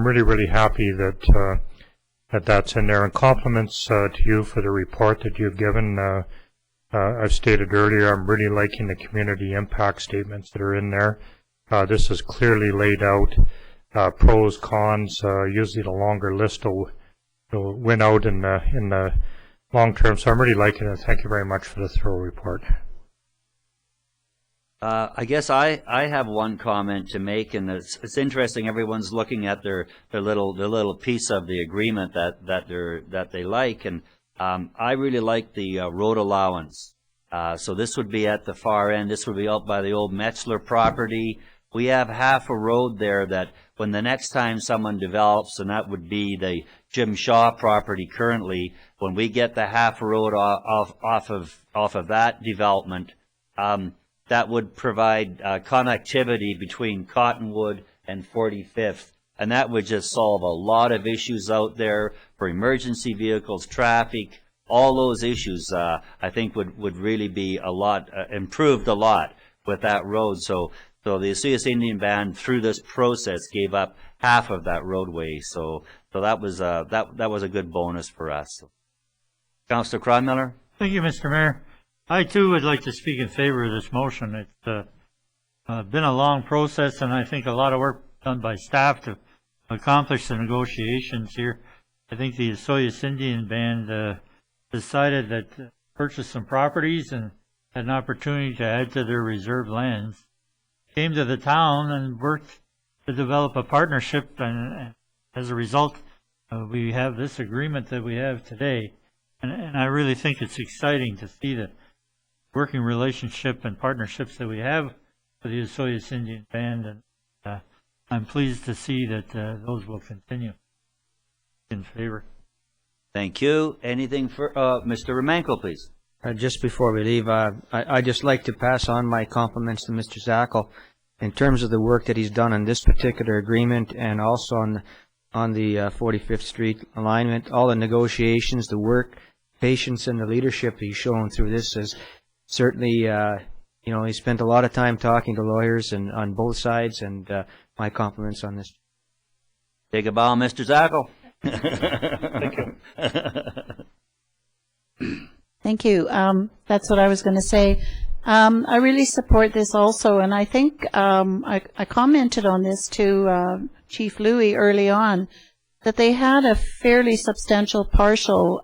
really, really happy that that's in there. And compliments to you for the report that you've given. I've stated earlier, I'm really liking the community impact statements that are in there. This is clearly laid out, pros, cons. Usually the longer list will win out in the long term. So I'm really liking it. Thank you very much for the thorough report. I guess I have one comment to make, and it's interesting. Everyone's looking at their little piece of the agreement that they like, and I really like the road allowance. So this would be at the far end. This would be out by the old Metzler property. We have half a road there that when the next time someone develops, and that would be the Jim Shaw property currently, when we get the half a road off of that development, that would provide connectivity between Cottonwood and 45th. And that would just solve a lot of issues out there for emergency vehicles, traffic, all those issues, I think would really be a lot, improved a lot with that road. So the Osoyoos Indian Band, through this process, gave up half of that roadway. So that was a good bonus for us. Councillor Cronmiller? Thank you, Mr. Mayor. I too would like to speak in favor of this motion. It's been a long process, and I think a lot of work done by staff to accomplish the negotiations here. I think the Osoyoos Indian Band decided that purchased some properties and had an opportunity to add to their reserve lands. Came to the town and worked to develop a partnership, and as a result, we have this agreement that we have today. And I really think it's exciting to see the working relationship and partnerships that we have with the Osoyoos Indian Band, and I'm pleased to see that those will continue. In favor. Thank you. Anything for Mr. Romanko, please? Just before we leave, I'd just like to pass on my compliments to Mr. Zackel in terms of the work that he's done on this particular agreement and also on the 45th Street alignment. All the negotiations, the work, patience, and the leadership he's shown through this is certainly, he spent a lot of time talking to lawyers and on both sides, and my compliments on this. Take a bow, Mr. Zackel. Thank you. Thank you. That's what I was going to say. I really support this also, and I think I commented on this to Chief Louie early on, that they had a fairly substantial parcel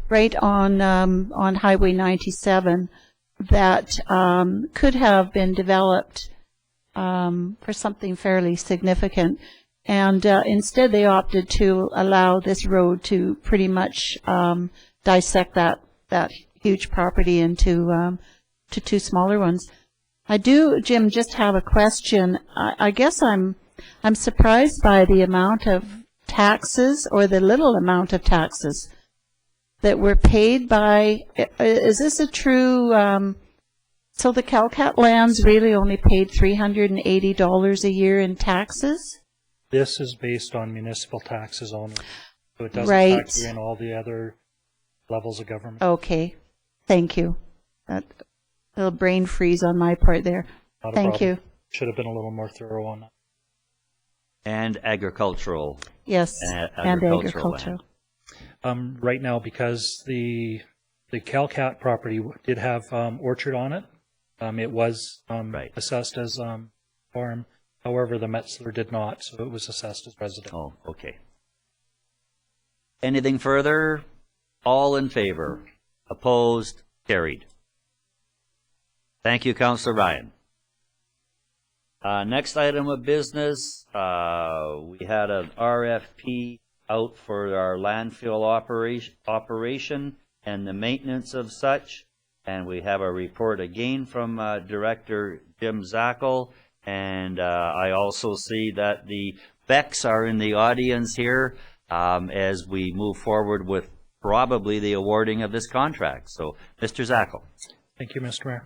right on Highway 97 that could have been developed for something fairly significant. And instead they opted to allow this road to pretty much dissect that huge property into to two smaller ones. I do, Jim, just have a question. I guess I'm surprised by the amount of taxes, or the little amount of taxes that were paid by. Is this a true? So the Calcat lands really only paid $380 a year in taxes? This is based on municipal taxes only, so it doesn't Right. factor in all the other levels of government. Okay, thank you. That little brain freeze on my part there. Not a Thank problem. you. Should have been a little more thorough on that. And agricultural. Yes, And and agricultural agricultural. Right now, because the Calcat property did have orchard on it, it was Right. assessed as farm. However, the Metzler did not, so it was assessed as residential. Oh, okay. Anything further? All in favor? Opposed? Carried. Thank you, Councillor Ryan. Next item of business, we had an RFP out for our landfill operation and the maintenance of such, and we have a report again from Director Jim Zackel, and I also see that the Becks are in the audience here as we move forward with probably the awarding of this contract. So, Mr. Zackel. Thank you, Mr. Mayor.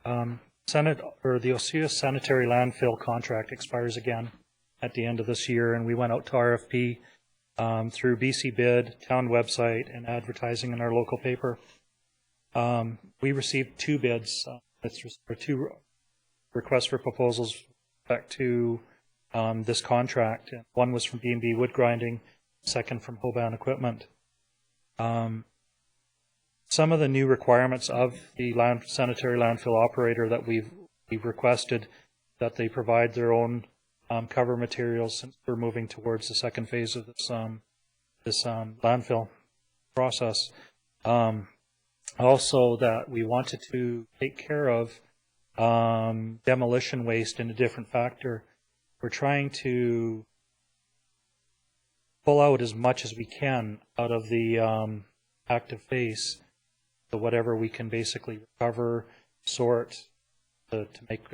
The Osoyoos sanitary landfill contract expires again at the end of this year, and we went out to RFP through BC Bid, town website, and advertising in our local paper. We received two bids. Two requests for proposals back to this contract. One was from B&B Wood Grinding, second from Hoban Equipment. Some of the new requirements of the sanitary landfill operator that we've requested that they provide their own cover materials, since we're moving towards the second phase of this landfill process. Also, that we wanted to take care of demolition waste in a different factor. We're trying to pull out as much as we can out of the active phase. So whatever we can basically recover, sort, to make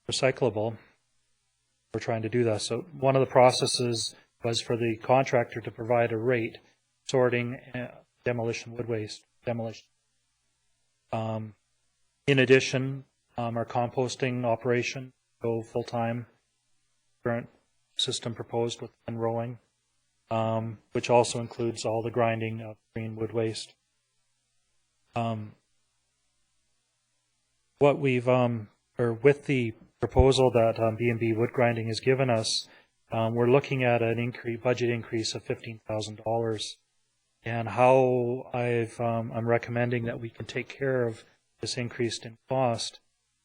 recyclable, we're trying to do that. So one of the processes was for the contractor to provide a rate sorting demolition wood waste demolition. In addition, our composting operation go full time. Current system proposed with enrolling, which also includes all the grinding of green wood waste. What we've or with the proposal that B&B Wood Grinding has given us, we're looking at an budget increase of $15,000. And how I'm recommending that we can take care of this increase in cost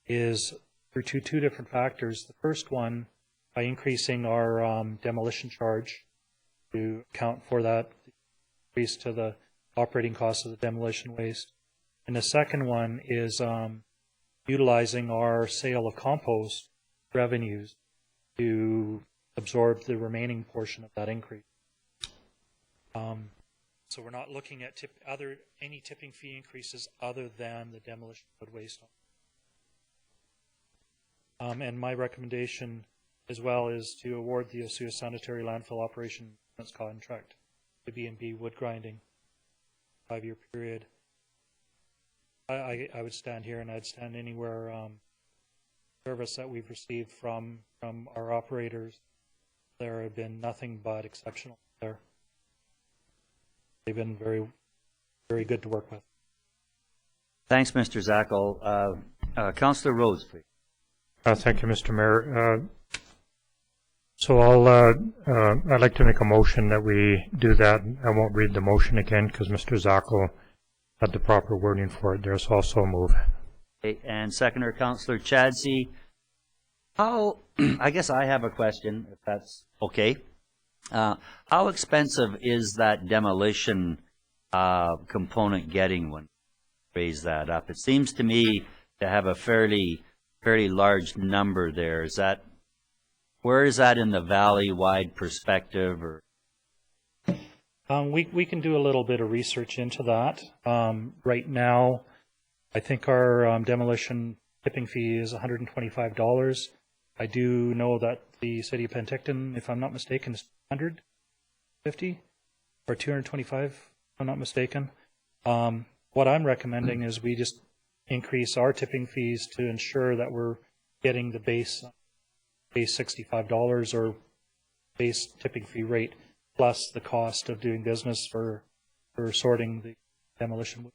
is through two different factors. The first one, by increasing our demolition charge to account for that increase to the operating cost of the demolition waste. And the second one is utilizing our sale of compost revenues to absorb the remaining portion of that increase. So we're not looking at any tipping fee increases other than the demolition wood waste. And my recommendation as well is to award the Oswego Sanitary Landfill Operation contract to B&B Wood Grinding, 5-year period. I would stand here and I'd stand anywhere service that we've received from our operators. There have been nothing but exceptional there. They've been very, very good to work with. Thanks, Mr. Zackel. Councillor Rhodes, please. Thank you, Mr. Mayor. So I'd like to make a motion that we do that. I won't read the motion again because Mr. Zackel had the proper wording for it. There's also a move. Okay, and seconder, Councillor Chadsey. I guess I have a question, if that's okay. How expensive is that demolition component getting when you raise that up? It seems to me to have a fairly large number there. Where is that in the valley-wide perspective? Or we can do a little bit of research into that. Right now, I think our demolition tipping fee is $125. I do know that the city of Penticton, if I'm not mistaken, is $150 or $225, if I'm not mistaken. What I'm recommending is we just increase our tipping fees to ensure that we're getting the base $65 or base tipping fee rate plus the cost of doing business for sorting the demolition.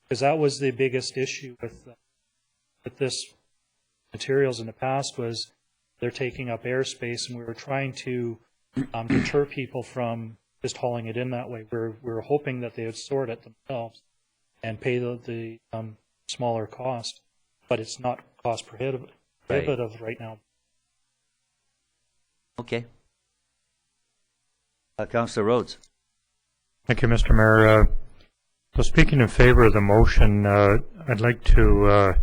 Because that was the biggest issue with this materials in the past, was they're taking up airspace, and we were trying to deter people from just hauling it in that way. We're hoping that they would sort it themselves and pay the smaller cost, but it's not cost prohibitive right now. Okay. Councillor Rhodes. Thank you, Mr. Mayor. So speaking in favor of the motion, I'd like to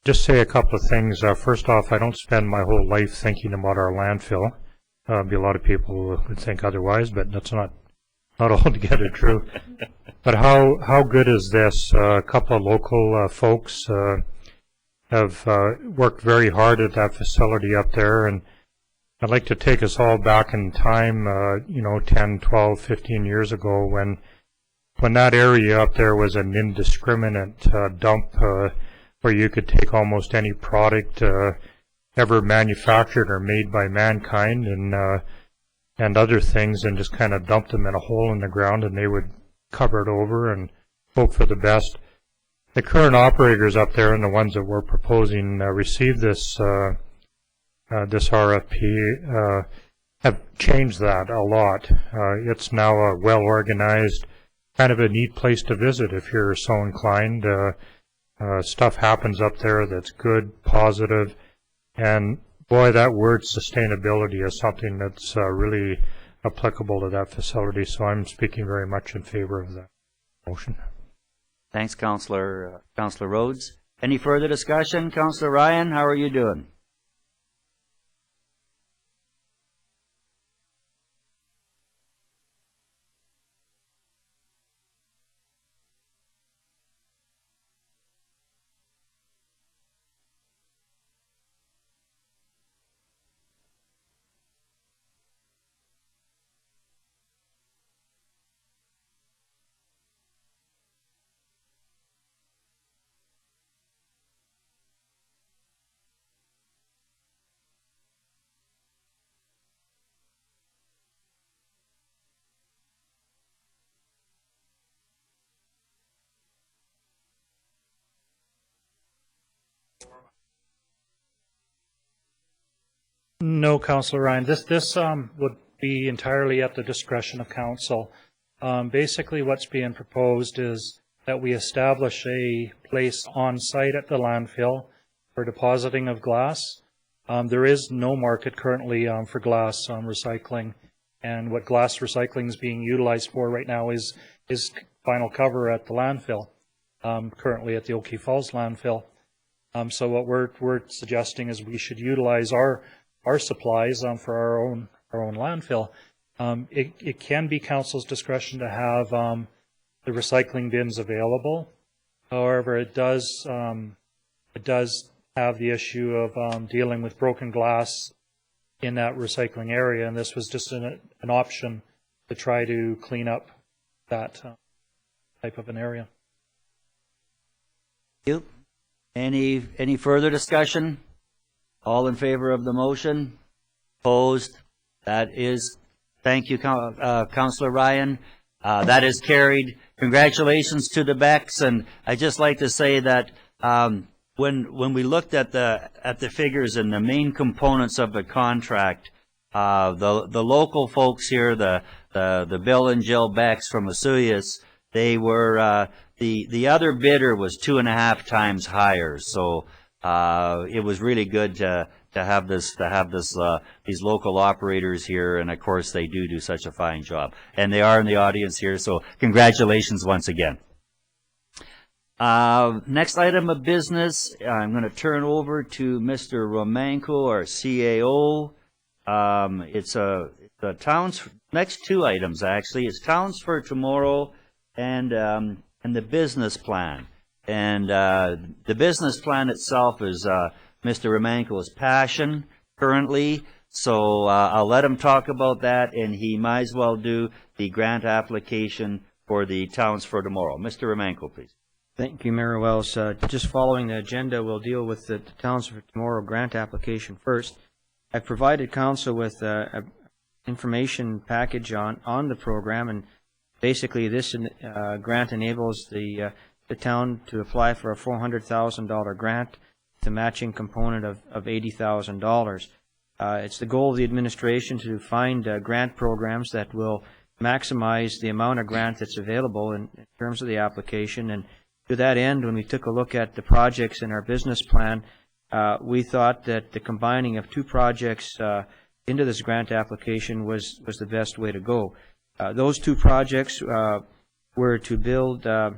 just say a couple of things. First off, I don't spend my whole life thinking about our landfill. Be a lot of people would think otherwise, but that's not altogether true. But how good is this? A couple of local folks have worked very hard at that facility up there, and I'd like to take us all back in time, 10, 12, 15 years ago when that area up there was an indiscriminate dump where you could take almost any product ever manufactured or made by mankind and other things and just kind of dump them in a hole in the ground, and they would cover it over and hope for the best. The current operators up there and the ones that we're proposing receive this RFP have changed that a lot. It's now a well-organized, kind of a neat place to visit if you're so inclined. Stuff happens up there that's good, positive, and boy, that word sustainability is something that's really applicable to that facility, so I'm speaking very much in favor of that motion. Thanks, Councillor Rhodes. Any further discussion? Councillor Ryan, how are you doing? No, Councillor Ryan. This would be entirely at the discretion of council. Basically, what's being proposed is that we establish a place on site at the landfill for depositing of glass. There is no market currently for glass recycling, and what glass recycling is being utilized for right now is final cover at the landfill, currently at the Oakey Falls landfill. So what we're suggesting is we should utilize our supplies for our own landfill. It can be council's discretion to have the recycling bins available. However, it does have the issue of dealing with broken glass in that recycling area, and this was just an option to try to clean up that type of an area. Thank you. Any further discussion? All in favor of the motion? Opposed? That is, thank you, Councillor Ryan. That is carried. Congratulations to the Becks, and I'd just like to say that when we looked at the figures and the main components of the contract, the local folks here, the Bill and Jill Becks from Osoyoos, they were the other bidder was 2.5 times higher. So it was really good to have these local operators here, and of course they do such a fine job, and they are in the audience here. So congratulations once again. Next item of business, I'm going to turn over to Mr. Romanko, our CAO. It's the towns, next two items actually. It's Towns for Tomorrow and the business plan. And the business plan itself is Mr. Romanko's passion currently. So I'll let him talk about that, and he might as well do the grant application for the Towns for Tomorrow. Mr. Romanko, please. Thank you, Mayor Wells. Just following the agenda, we'll deal with the Towns for Tomorrow grant application first. I've provided council with an information package on the program, and basically this grant enables the town to apply for a $400,000 grant, the matching component of $80,000. It's the goal of the administration to find grant programs that will maximize the amount of grant that's available in terms of the application. And to that end, when we took a look at the projects in our business plan, we thought that the combining of two projects into this grant application was the best way to go. Those two projects were to build to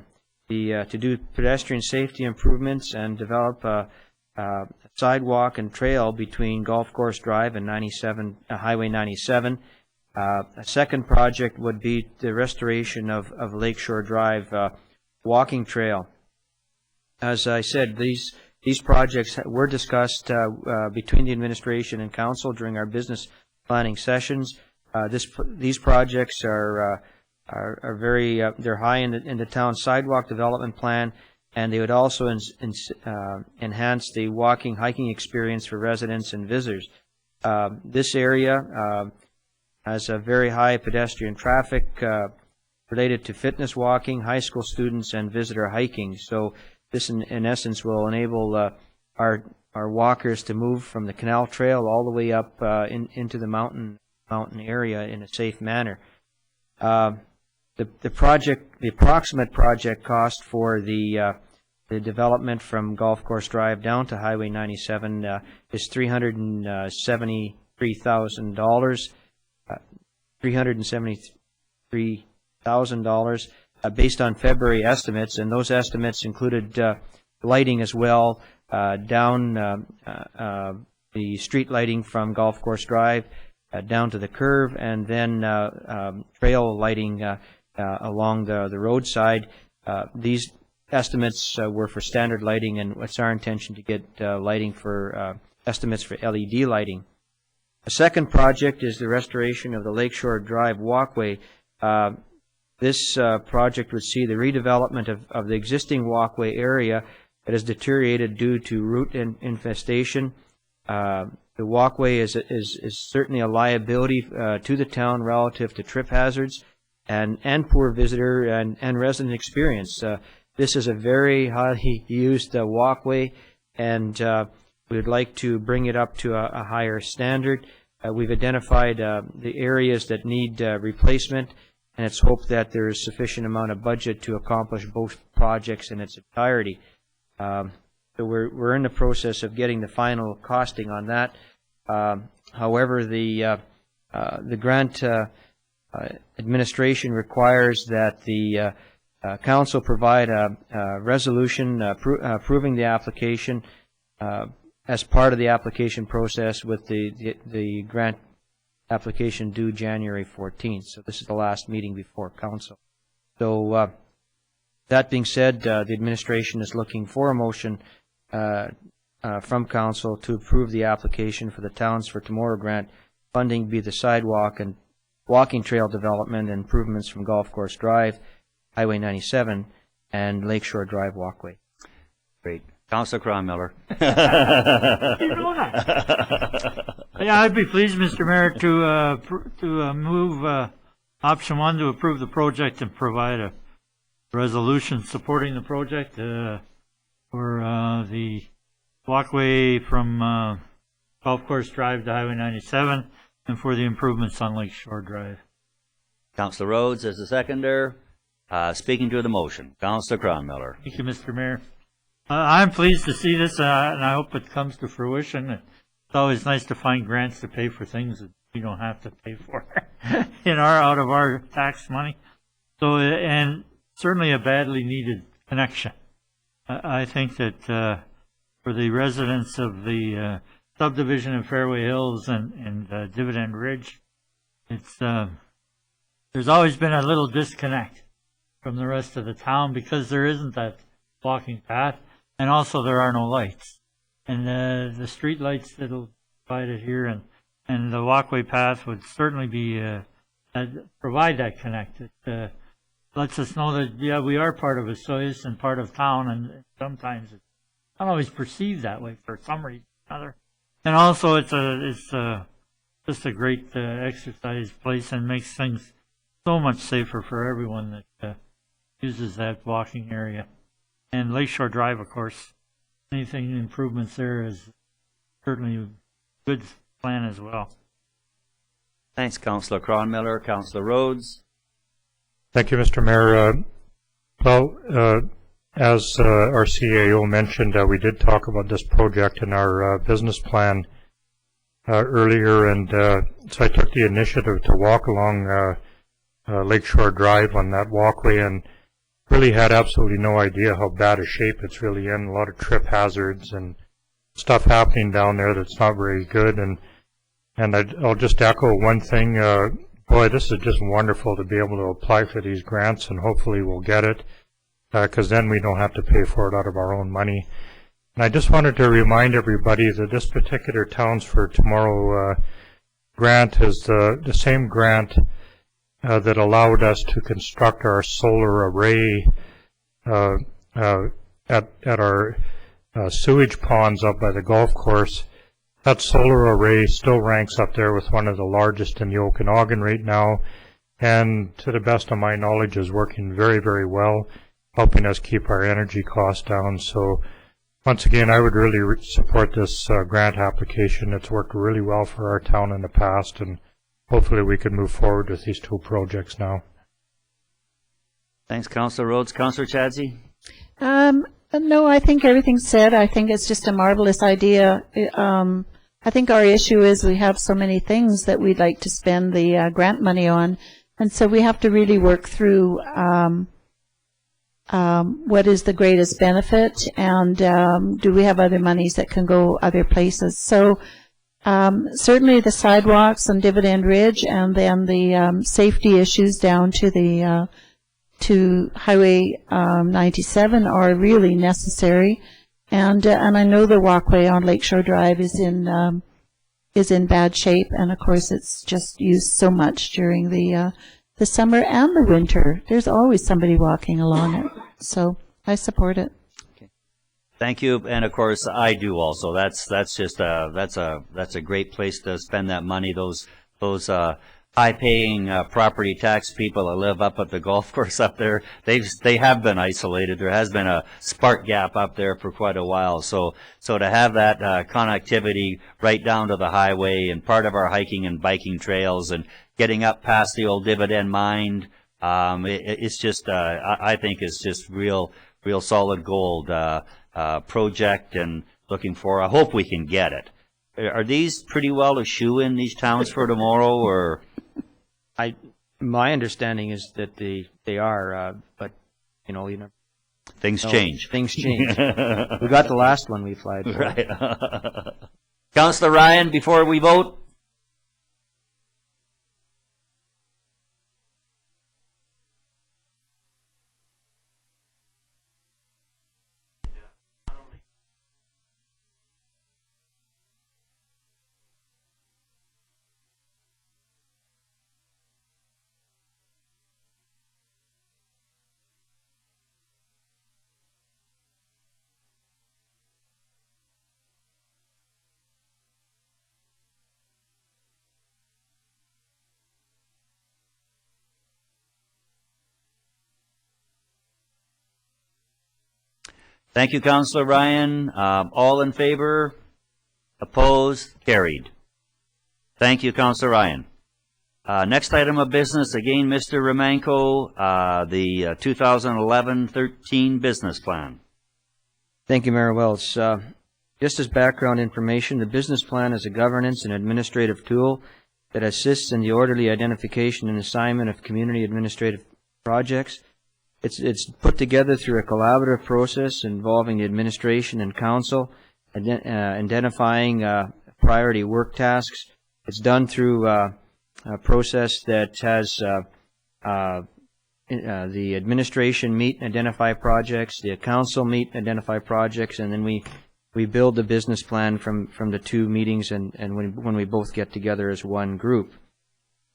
do pedestrian safety improvements and develop a sidewalk and trail between Golf Course Drive and Highway 97. A second project would be the restoration of Lakeshore Drive walking trail. As I said, these projects were discussed between the administration and council during our business planning sessions. These projects are very they're high in the town sidewalk development plan, and they would also enhance the walking hiking experience for residents and visitors. This area has a very high pedestrian traffic related to fitness walking, high school students, and visitor hiking. So this, in essence, will enable our walkers to move from the canal trail all the way up into the mountain area in a safe manner. The approximate project cost for the development from Golf Course Drive down to Highway 97 is $373,000. $373,000 based on February estimates, and those estimates included lighting as well, down the street lighting from Golf Course Drive down to the curve, and then trail lighting along the roadside. These estimates were for standard lighting, and it's our intention to get lighting for estimates for LED lighting. A second project is the restoration of the Lakeshore Drive walkway. This project would see the redevelopment of the existing walkway area that has deteriorated due to root infestation. The walkway is certainly a liability to the town relative to trip hazards and poor visitor and resident experience. This is a very highly used walkway, and We would like to bring it up to a higher standard. We've identified the areas that need replacement, and it's hoped that there is sufficient amount of budget to accomplish both projects in its entirety. So we're in the process of getting the final costing on that. However, the grant administration requires that the council provide a resolution approving the application as part of the application process, with the grant application due January 14th. So this is the last meeting before council. So that being said, the administration is looking for a motion from council to approve the application for the Towns for Tomorrow grant. Funding be the sidewalk and walking trail development and improvements from Golf Course Drive, Highway 97, and Lakeshore Drive walkway. Great. Councilor Cronmiller. You know that. Yeah, I'd be pleased, Mr. Mayor, to move option 1 to approve the project and provide a resolution supporting the project for the walkway from Golf Course Drive to Highway 97 and for the improvements on Lakeshore Drive. Councilor Rhodes as the seconder. Speaking to the motion, Councilor Cronmiller. Thank you, Mr. Mayor. I'm pleased to see this, and I hope it comes to fruition. It's always nice to find grants to pay for things that we don't have to pay for out of our tax money. So, and certainly a badly needed connection. I think that for the residents of the subdivision of Fairway Hills and Dividend Ridge, it's there's always been a little disconnect from the rest of the town because there isn't that walking path, and also there are no lights. And the street lights that'll provide it here and the walkway path would certainly be provide that connect. It lets us know that, yeah, we are part of Osoyoos and part of town, and sometimes it's not always perceived that way for some reason or another. And also it's just a great exercise place and makes things so much safer for everyone that uses that walking area. And Lakeshore Drive, of course, anything improvements there is certainly a good plan as well. Thanks, Councilor Cronmiller. Councilor Rhodes. Thank you, Mr. Mayor. As our CAO mentioned, we did talk about this project in our business plan earlier, and so I took the initiative to walk along Lakeshore Drive on that walkway and really had absolutely no idea how bad a shape it's really in. A lot of trip hazards and stuff happening down there that's not very good. And I'll just echo one thing. Boy, this is just wonderful to be able to apply for these grants, and hopefully we'll get it, because then we don't have to pay for it out of our own money. And I just wanted to remind everybody that this particular Towns for Tomorrow grant is the same grant that allowed us to construct our solar array at our sewage ponds up by the golf course. That solar array still ranks up there with one of the largest in the Okanagan right now, and to the best of my knowledge is working very, very well, helping us keep our energy costs down. So once again, I would really support this grant application. It's worked really well for our town in the past, and hopefully we can move forward with these two projects now. Thanks, Councilor Rhodes. Councilor Chadsey? No, I think everything's said. I think it's just a marvelous idea. I think our issue is we have so many things that we'd like to spend the grant money on, and so we have to really work through what is the greatest benefit, and do we have other monies that can go other places. So certainly the sidewalks on Dividend Ridge, and then the safety issues down to the to Highway 97 are really necessary, and I know the walkway on Lakeshore Drive is in bad shape, and of course it's just used so much during the summer and the winter. There's always somebody walking along it, so I support it. Thank you, and of course I do also. That's just that's a great place to spend that money. Those high-paying property tax people that live up at the golf course up there, they have been isolated. There has been a spark gap up there for quite a while. So to have that connectivity right down to the highway and part of our hiking and biking trails and getting up past the old Dividend Mine, it's just I think it's just real solid gold project, and looking for. I hope we can get it. Are these pretty well a shoe in these towns for tomorrow, or? My understanding is that they are, but you know, things change. Things change. We got the last one we applied for. Right. Councillor Ryan, before we vote. Thank you, Councillor Ryan. All in favor? Opposed? Carried. Thank you, Councillor Ryan. Next item of business, again, Mr. Romanko, the 2011-13 business plan. Thank you, Mayor Wells. Just as background information, the business plan is a governance and administrative tool that assists in the orderly identification and assignment of community administrative projects. It's put together through a collaborative process involving the administration and council, identifying priority work tasks. It's done through a process that has the administration meet and identify projects, the council meet and identify projects, and then we build the business plan from the two meetings and when we both get together as one group.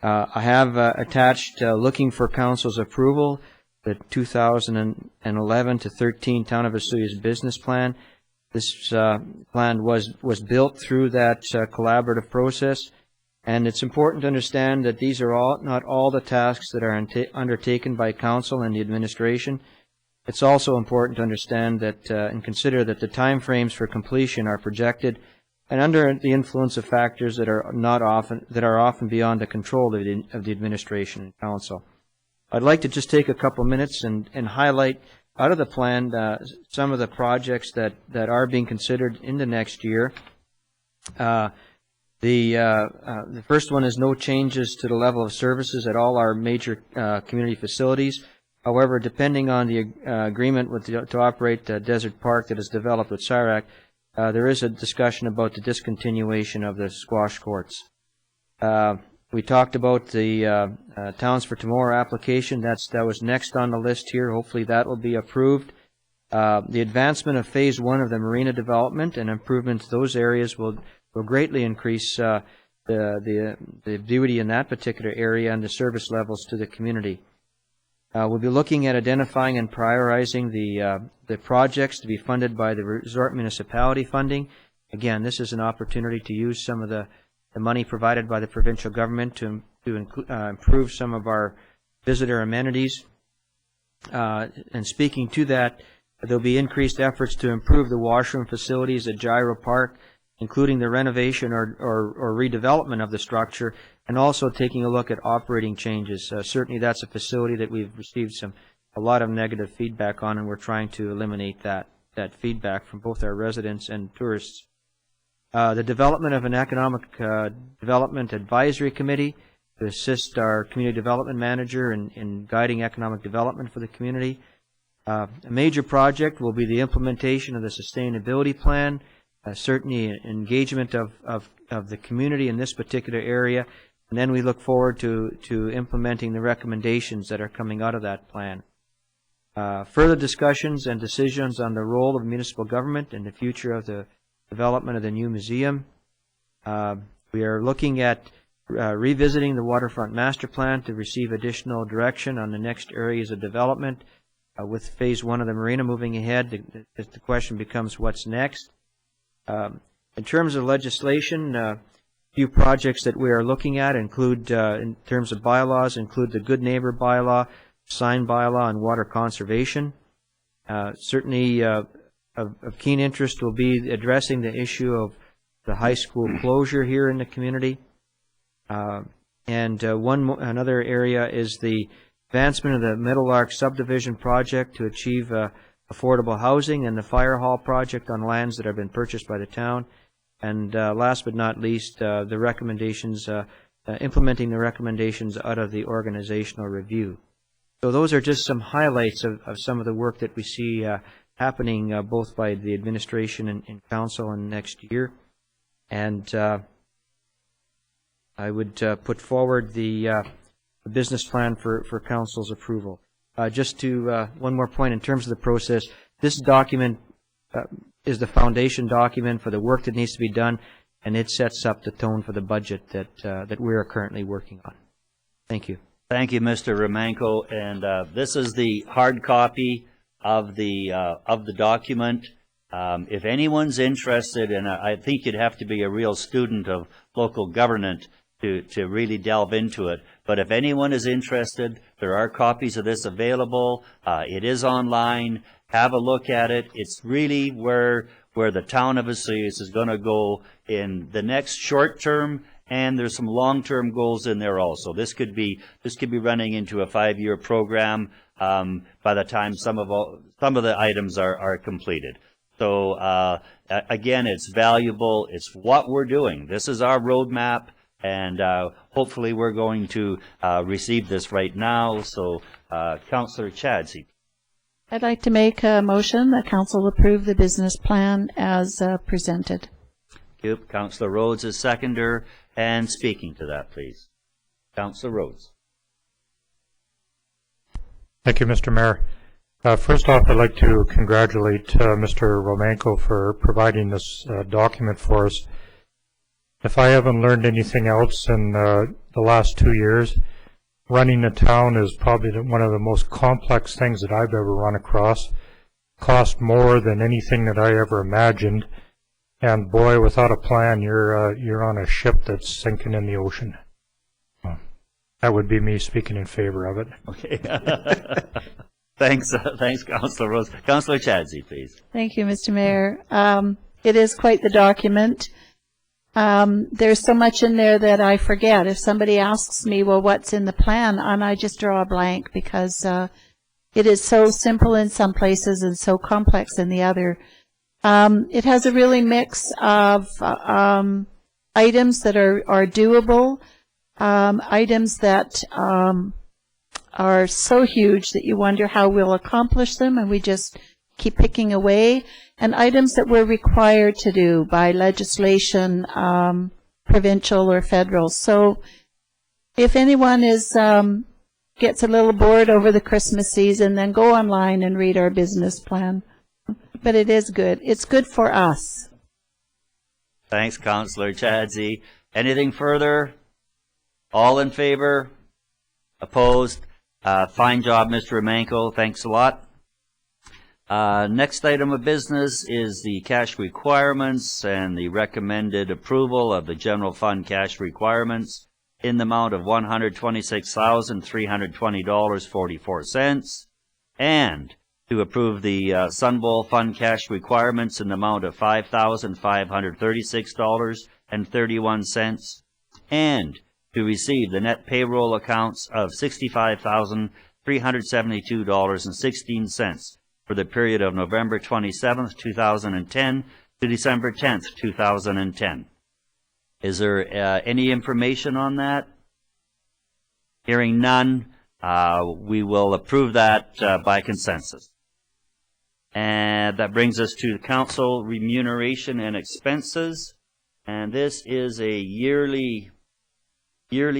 I have attached, looking for council's approval, the 2011 to 13 Town of Vesuvius business plan. This plan was built through that collaborative process, and it's important to understand that these are not all the tasks that are undertaken by council and the administration. It's also important to understand that and consider that the timeframes for completion are projected and under the influence of factors that are often beyond the control of the administration and council. I'd like to just take a couple minutes and highlight out of the plan some of the projects that are being considered in the next year. The first one is no changes to the level of services at all our major community facilities. However, depending on the agreement to operate Desert Park that is developed with CIRAC, there is a discussion about the discontinuation of the squash courts. We talked about the Towns for Tomorrow application. That was next on the list here. Hopefully that will be approved. The advancement of Phase 1 of the marina development and improvements to those areas will greatly increase the beauty in that particular area and the service levels to the community. We'll be looking at identifying and prioritizing the projects to be funded by the resort municipality funding. Again, this is an opportunity to use some of the money provided by the provincial government to improve some of our visitor amenities. And speaking to that, there'll be increased efforts to improve the washroom facilities at Gyro Park, including the renovation or redevelopment of the structure, and also taking a look at operating changes. Certainly that's a facility that we've received a lot of negative feedback on, and we're trying to eliminate that feedback from both our residents and tourists. The development of an economic development advisory committee to assist our community development manager in guiding economic development for the community. A major project will be the implementation of the sustainability plan, certainly engagement of the community in this particular area, and then we look forward to implementing the recommendations that are coming out of that plan. Further discussions and decisions on the role of municipal government and the future of the development of the new museum. We are looking at revisiting the waterfront master plan to receive additional direction on the next areas of development. With Phase 1 of the marina moving ahead, the question becomes what's next. In terms of legislation, few projects that we are looking at include, in terms of bylaws, include the Good Neighbor bylaw, sign bylaw, and water conservation. Certainly of keen interest will be addressing the issue of the high school closure here in the community. Another area is the advancement of the Meadowlark subdivision project to achieve affordable housing, and the fire hall project on lands that have been purchased by the town. And last but not least, the recommendations, implementing the recommendations out of the organizational review. So those are just some highlights of some of the work that we see happening both by the administration and council in next year. And I would put forward the business plan for council's approval. Just to one more point in terms of the process, this document is the foundation document for the work that needs to be done, and it sets up the tone for the budget that we are currently working on. Thank you. Thank you, Mr. Romanko. And this is the hard copy of the document. If anyone's interested, and I think you'd have to be a real student of local government to really delve into it. But if anyone is interested, there are copies of this available. It is online. Have a look at it. It's really where the town of Vesuvius is going to go in the next short term, and there's some long-term goals in there also. This could be running into a 5-year program by the time some of the items are completed. So again, it's valuable. It's what we're doing. This is our roadmap. And hopefully we're going to receive this right now. So, Councillor Chadsey. I'd like to make a motion that council approve the business plan as presented. Yep. Councillor Rhodes is seconder. And speaking to that, please. Councillor Rhodes. Thank you, Mr. Mayor. First off, I'd like to congratulate Mr. Romanko for providing this document for us. If I haven't learned anything else in the last 2 years, running a town is probably one of the most complex things that I've ever run across. Cost more than anything that I ever imagined. And boy, without a plan, you're on a ship that's sinking in the ocean. That would be me speaking in favor of it. Okay. Thanks, Councillor Rose. Councillor Chadsey, please. Thank you, Mr. Mayor. It is quite the document. There's so much in there that I forget. If somebody asks me, well, what's in the plan, and I just draw a blank because it is so simple in some places and so complex in the other. It has a really mix of items that are doable, items that are so huge that you wonder how we'll accomplish them, and we just keep picking away, and items that we're required to do by legislation, provincial or federal. So if anyone gets a little bored over the Christmas season, then go online and read our business plan. But it is good. It's good for us. Thanks, Councillor Chadsey. Anything further? All in favor? Opposed? Fine job, Mr. Romanko. Thanks a lot. Next item of business is the cash requirements and the recommended approval of the general fund cash requirements in the amount of $126,320.44, and to approve the Sunbowl fund cash requirements in the amount of $5,536.31, and to receive the net payroll accounts of $65,372.16 for the period of November 27th, 2010 to December 10th, 2010. Is there any information on that? Hearing none, we will approve that by consensus. And that brings us to the council remuneration and expenses. And this is a yearly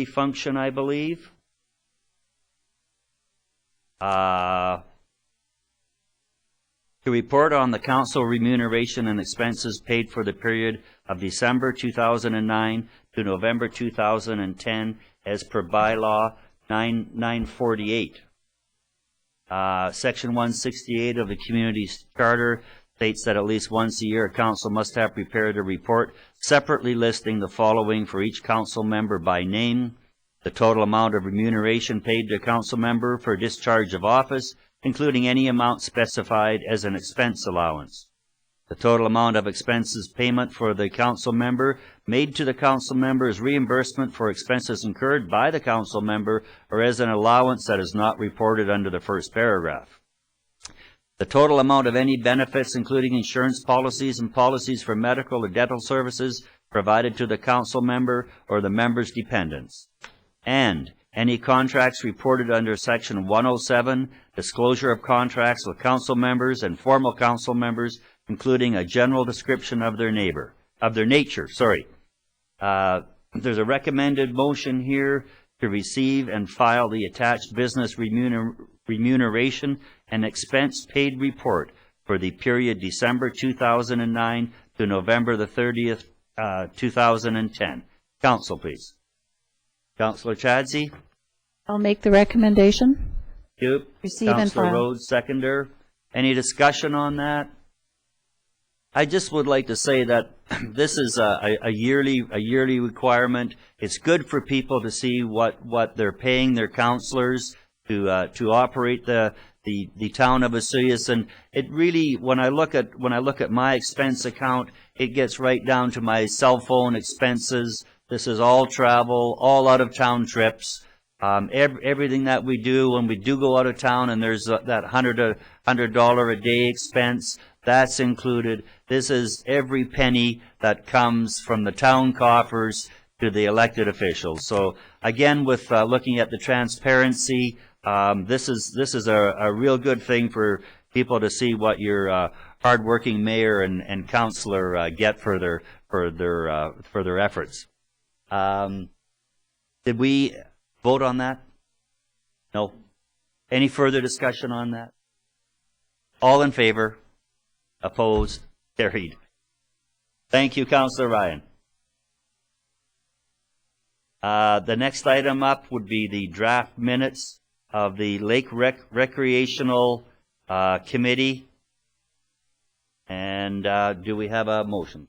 function, I believe. To report on the council remuneration and expenses paid for the period of December 2009 to November 2010 as per bylaw 948. Section 168 of the Community Charter states that at least once a year, a council must have prepared a report separately listing the following for each council member by name: the total amount of remuneration paid to a council member for discharge of office, including any amount specified as an expense allowance; the total amount of expenses payment for the council member made to the council member as reimbursement for expenses incurred by the council member or as an allowance that is not reported under the first paragraph; the total amount of any benefits, including insurance policies and policies for medical or dental services provided to the council member or the member's dependents; and any contracts reported under Section 107, disclosure of contracts with council members and formal council members, including a general description of their nature. There's a recommended motion here to receive and file the attached business remuneration and expense paid report for the period December 2009 to November the 30th, 2010. Council, please. Councillor Chadsey? I'll make the recommendation. Thank you. Receive and Councillor file. Rhodes, seconder. Any discussion on that? I just would like to say that this is a yearly requirement. It's good for people to see what they're paying their councillors to operate the town of Vesuvius. And it really, when I look at my expense account, it gets right down to my cell phone expenses. This is all travel, all out of town trips. Everything that we do when we do go out of town, and there's that $100 a day expense, that's included. This is every penny that comes from the town coffers to the elected officials. So again, with looking at the transparency, this is a real good thing for people to see what your hardworking mayor and councillor get for their efforts. Did we vote on that? No. Any further discussion on that? All in favor? Opposed? Carried. Thank you, Councillor Ryan. The next item up would be the draft minutes of the Lake Recreational Committee. And do we have a motion?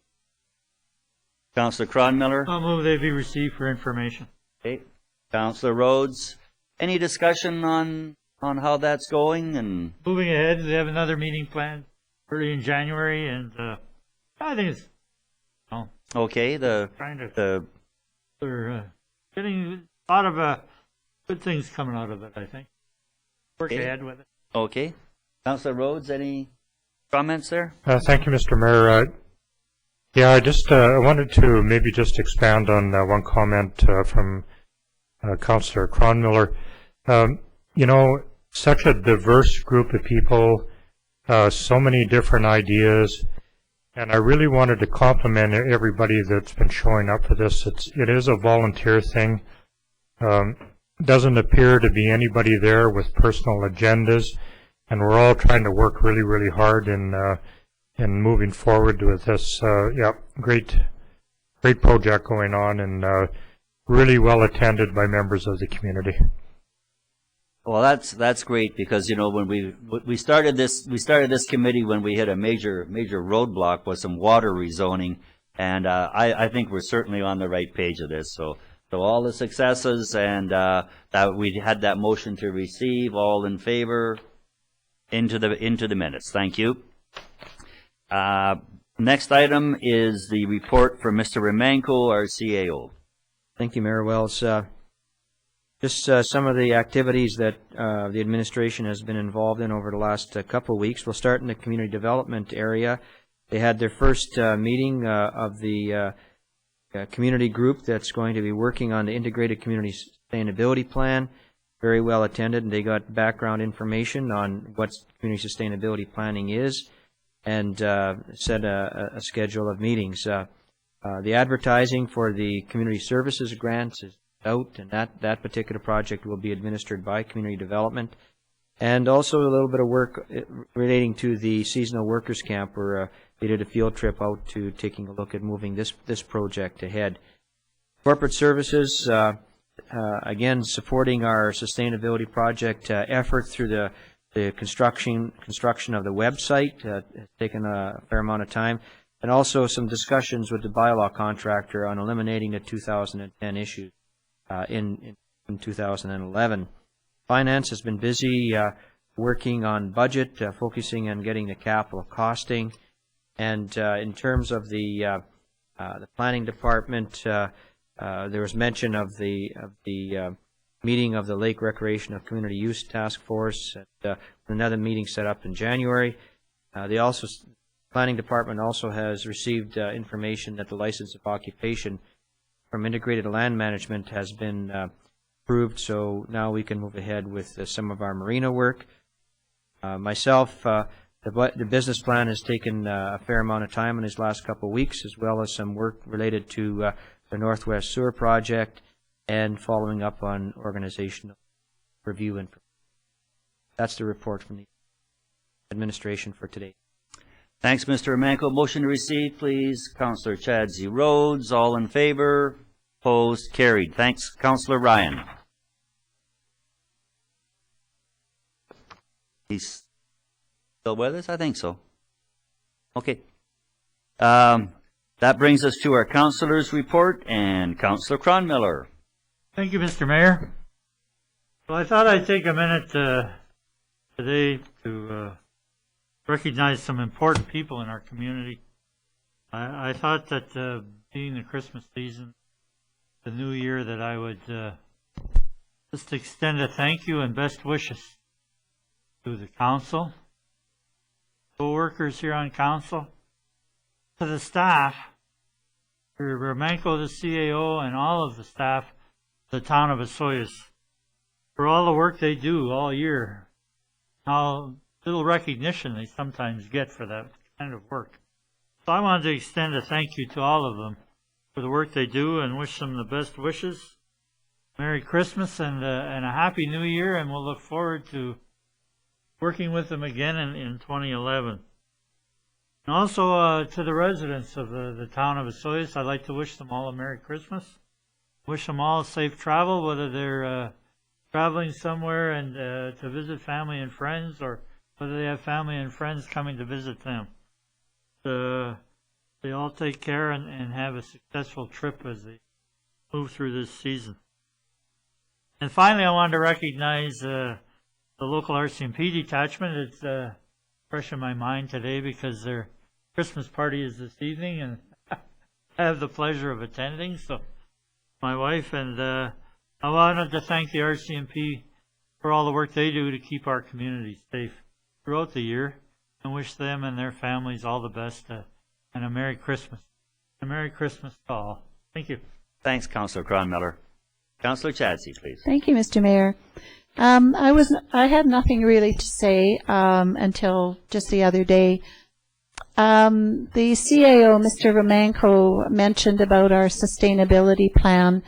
Councillor Cronmiller? I'll move they be received for information. Okay. Councillor Rhodes? Any discussion on how that's going? And Moving ahead, they have another meeting planned early in January, and I think it's okay, they're getting a lot of good things coming out of it, I think. Work Okay. ahead with it. okay. Councillor Rhodes, any comments there? Thank you, Mr. Mayor. Yeah, I just wanted to maybe just expand on one comment from Councillor Cronmiller. You know, such a diverse group of people, so many different ideas, and I really wanted to compliment everybody that's been showing up for this. It is a volunteer thing. Doesn't appear to be anybody there with personal agendas, and we're all trying to work really, really hard in moving forward with this. Great project going on, and really well attended by members of the community. Well, that's great, because when we started this committee when we hit a major roadblock with some water rezoning, and I think we're certainly on the right page of this. So all the successes, and that we had that motion to receive, all in favor, into the minutes. Thank you. Next item is the report from Mr. Remanko, our CAO. Thank you, Mayor Wells. Just some of the activities that the administration has been involved in over the last couple of weeks. We'll start in the community development area. They had their first meeting of the community group that's going to be working on the integrated community sustainability plan. Very well attended, and they got background information on what community sustainability planning is, and set a schedule of meetings. The advertising for the community services grants is out, and that particular project will be administered by community development. And also a little bit of work relating to the seasonal workers camp, where they did a field trip out to taking a look at moving this project ahead. Corporate services, again, supporting our sustainability project effort through the The construction of the website has taken a fair amount of time, and also some discussions with the bylaw contractor on eliminating the 2010 issues in 2011. Finance has been busy working on budget, focusing on getting the capital costing, and in terms of the planning department, there was mention of the meeting of the Lake Recreation of Community Use Task Force, another meeting set up in January. Planning department also has received information that the license of occupation from Integrated Land Management has been approved, so now we can move ahead with some of our marina work. Myself, the business plan has taken a fair amount of time in these last couple of weeks, as well as some work related to the Northwest Sewer Project and following up on organizational review. And that's the report from the administration for today. Thanks, Mr. Romanko. Motion to receive, please. Councillor Chadsey Rhodes, all in favor. Opposed, carried. Thanks, Councillor Ryan. He's still with us? I think so. Okay. That brings us to our councillors' report, and Councillor Cronmiller. Thank you, Mr. Mayor. Well, I thought I'd take a minute today to recognize some important people in our community. I thought that being the Christmas season, the new year, that I would just extend a thank you and best wishes to the council, co-workers here on council, to the staff, to Romanko, the CAO, and all of the staff of the town of Osoyoos, for all the work they do all year, how little recognition they sometimes get for that kind of work. So I wanted to extend a thank you to all of them for the work they do and wish them the best wishes. Merry Christmas and a Happy New Year, and we'll look forward to working with them again in 2011. And also to the residents of the town of Osoyoos, I'd like to wish them all a Merry Christmas. Wish them all safe travel, whether they're traveling somewhere and to visit family and friends, or whether they have family and friends coming to visit them. They all take care and have a successful trip as they move through this season. And finally, I wanted to recognize the local RCMP detachment. It's fresh in my mind today because their Christmas party is this evening, and I have the pleasure of attending. So, my wife, and I wanted to thank the RCMP for all the work they do to keep our community safe throughout the year, and wish them and their families all the best and a Merry Christmas. A Merry Christmas to all. Thank you. Thanks, Councillor Cronmiller. Councillor Chadsey, please. Thank you, Mr. Mayor. I had nothing really to say until just the other day. The CAO, Mr. Romanko, mentioned about our sustainability plan.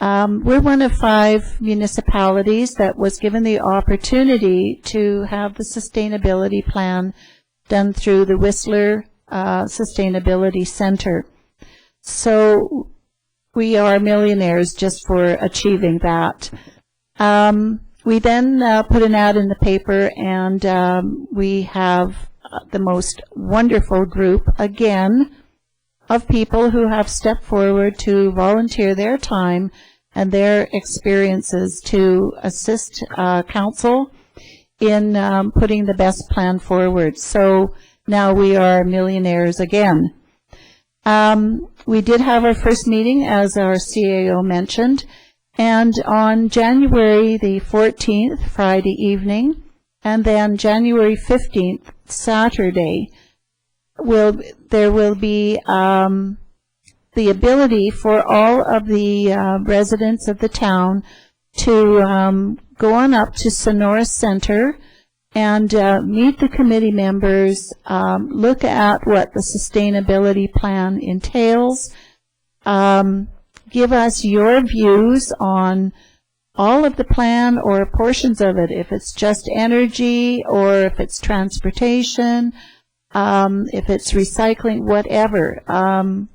We're one of 5 municipalities that was given the opportunity to have the sustainability plan done through the Whistler Sustainability Center. So we are millionaires just for achieving that. We then put an ad in the paper, and we have the most wonderful group, again, of people who have stepped forward to volunteer their time and their experiences to assist council in putting the best plan forward. So now we are millionaires again. We did have our first meeting, as our CAO mentioned, and on January the 14th, Friday evening, and then January 15th, Saturday, there will be the ability for all of the residents of the town to go on up to Sonoras Center and meet the committee members, look at what the sustainability plan entails, give us your views on all of the plan or portions of it, if it's just energy or if it's transportation, if it's recycling, whatever.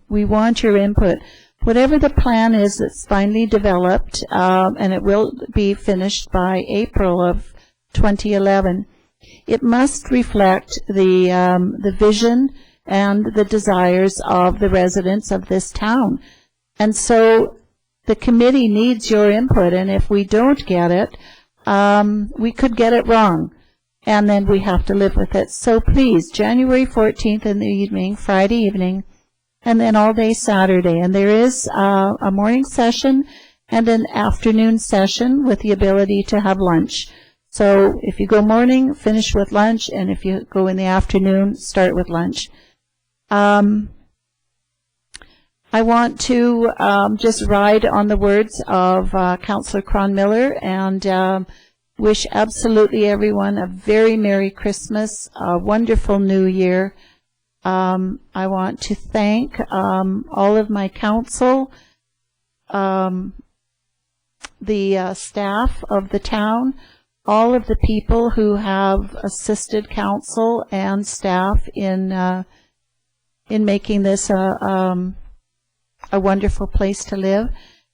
We want your input. Whatever the plan is that's finally developed, and it will be finished by April of 2011. It must reflect the vision and the desires of the residents of this town. And so the committee needs your input, and if we don't get it, we could get it wrong, and then we have to live with it. So please, January 14th in the evening, Friday evening, and then all day Saturday. And there is a morning session and an afternoon session with the ability to have lunch. So if you go morning, finish with lunch, and if you go in the afternoon, start with lunch. I want to just ride on the words of Councillor Cron-Miller and wish absolutely everyone a very Merry Christmas, a wonderful New Year. I want to thank all of my council, the staff of the town, all of the people who have assisted council and staff in making this a wonderful place to live.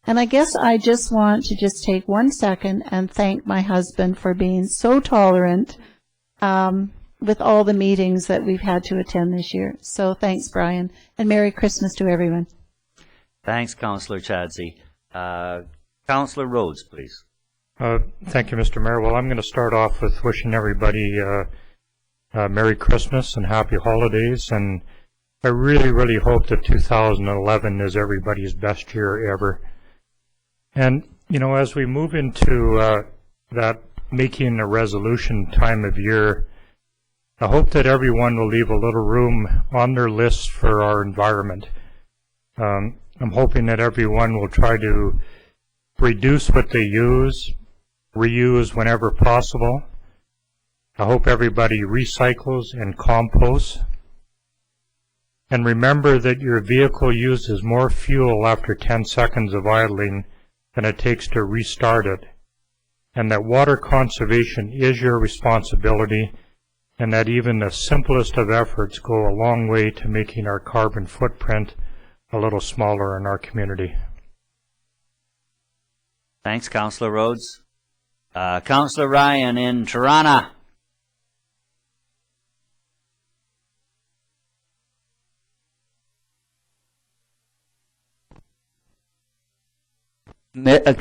And I guess I just want to just take 1 second and thank my husband for being so tolerant with all the meetings that we've had to attend this year. So thanks, Brian, and Merry Christmas to everyone. Thanks, Councillor Chadsey. Councillor Rhodes, please. Thank you, Mr. Mayor. Well, I'm going to start off with wishing everybody Merry Christmas and Happy Holidays, and I really, really hope that 2011 is everybody's best year ever. And, you know, as we move into that making a resolution time of year, I hope that everyone will leave a little room on their list for our environment. I'm hoping that everyone will try to reduce what they use, reuse whenever possible. I hope everybody recycles and composts. And remember that your vehicle uses more fuel after 10 seconds of idling than it takes to restart it, and that water conservation is your responsibility, and that even the simplest of efforts go a long way to making our carbon footprint a little smaller in our community. Thanks, Councillor Rhodes. Councillor Ryan in Tirana.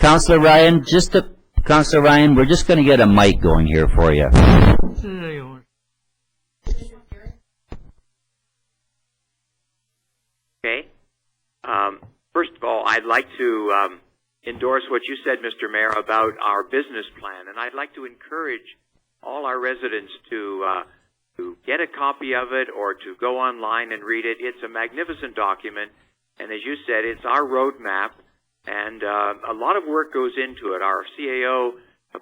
Councillor Ryan, Councillor Ryan, we're just going to get a mic going here for you. Okay. First of all, I'd like to endorse what you said, Mr. Mayor, about our business plan, and I'd like to encourage all our residents to get a copy of it or to go online and read it. It's a magnificent document, and as you said, it's our roadmap. And a lot of work goes into it. Our CAO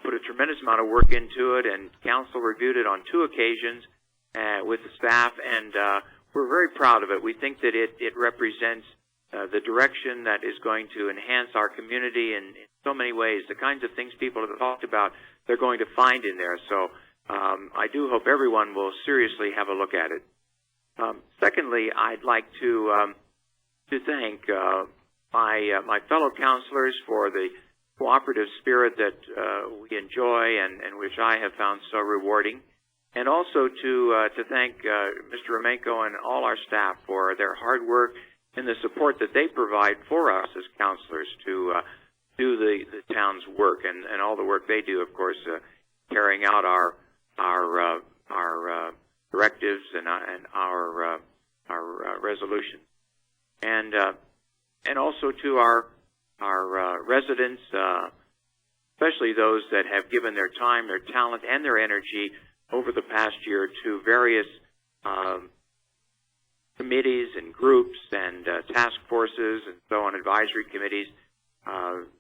put a tremendous amount of work into it, and council reviewed it on 2 occasions with the staff, and we're very proud of it. We think that it represents the direction that is going to enhance our community in so many ways. The kinds of things people have talked about, they're going to find in there. So I do hope everyone will seriously have a look at it. Secondly, I'd like to thank my fellow councilors for the cooperative spirit that we enjoy and which I have found so rewarding, and also to thank Mr. Romenko and all our staff for their hard work and the support that they provide for us as councilors to do the town's work and all the work they do, of course, carrying out our directives and our resolutions. And also to our residents, especially those that have given their time, their talent, and their energy over the past year to various committees and groups and task forces and so on, advisory committees.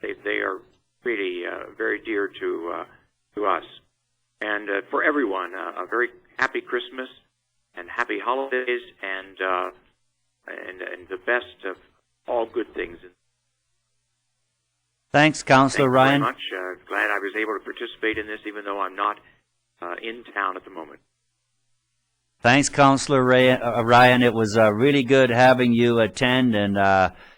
They are really very dear to us. And for everyone, a very happy Christmas and happy holidays and the best of all good things. Thanks, Councillor Ryan. Thank you very much. Glad I was able to participate in this, even though I'm not in town at the moment. Thanks, Councillor Ryan. It was really good having you attend, and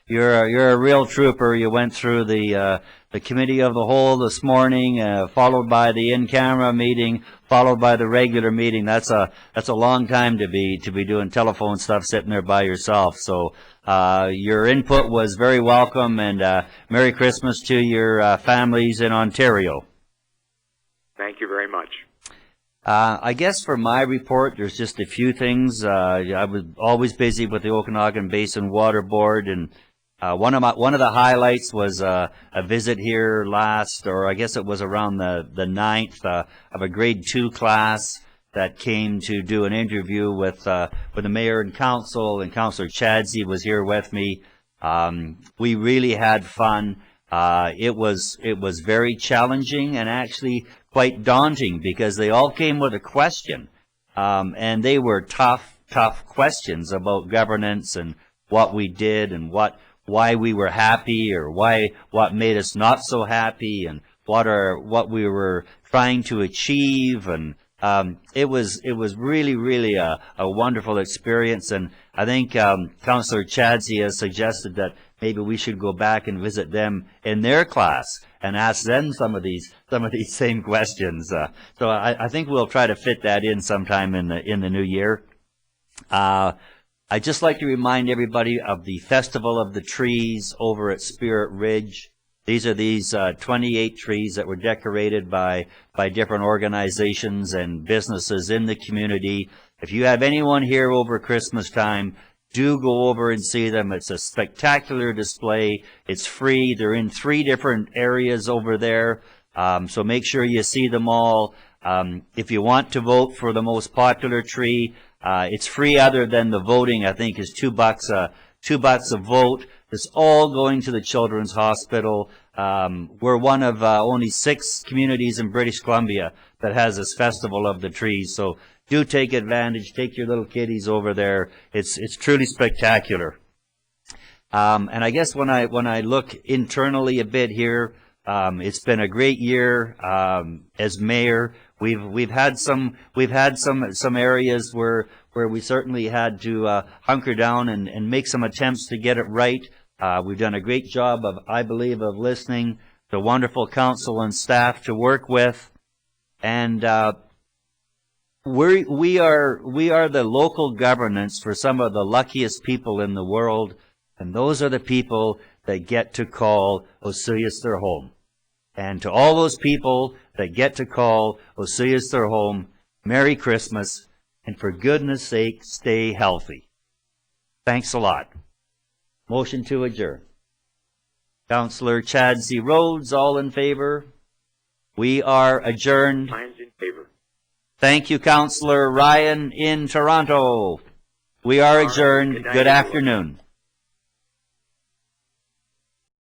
you're a real trooper. You went through the committee of the whole this morning, followed by the in-camera meeting, followed by the regular meeting. That's a long time to be doing telephone stuff sitting there by yourself. So your input was very welcome, and Merry Christmas to your families in Ontario. Thank you very much. I guess for my report, there's just a few things. I was always busy with the Okanagan Basin Water Board, and one of the highlights was a visit here last, or I guess it was around the 9th, of a grade 2 class that came to do an interview with the mayor and council, and Councillor Chadsey was here with me. We really had fun. It was very challenging and actually quite daunting, because they all came with a question, and they were tough questions about governance and what we did and why we were happy, or what made us not so happy, and what we were trying to achieve. And it was really a wonderful experience. And I think Councillor Chadsey has suggested that maybe we should go back and visit them in their class and ask them some of these same questions. So I think we'll try to fit that in sometime in the new year. I'd just like to remind everybody of the Festival of the Trees over at Spirit Ridge. These are 28 trees that were decorated by different organizations and businesses in the community. If you have anyone here over Christmas time, do go over and see them. It's a spectacular display. It's free. They're in 3 different areas over there, so make sure you see them all. If you want to vote for the most popular tree, it's free other than the voting. I think is $2 a vote. It's all going to the Children's Hospital. We're one of only 6 communities in British Columbia that has this Festival of the Trees. So do take advantage. Take your little kiddies over there. It's truly spectacular. And I guess when I look internally a bit here, it's been a great year as mayor. We've had some areas where we certainly had to hunker down and make some attempts to get it right. We've done a great job I believe of listening to wonderful council and staff to work with, and we are the local governance for some of the luckiest people in the world, and those are the people that get to call Osoyoos their home. And to all those people that get to call Osoyoos their home, Merry Christmas, and for goodness sake, stay healthy. Thanks a lot. Motion to adjourn. Councillor Chadsey Rhodes, all in favor? We are adjourned. Mine's in favor. Thank you, Councillor Ryan in Toronto. We are adjourned. Good afternoon.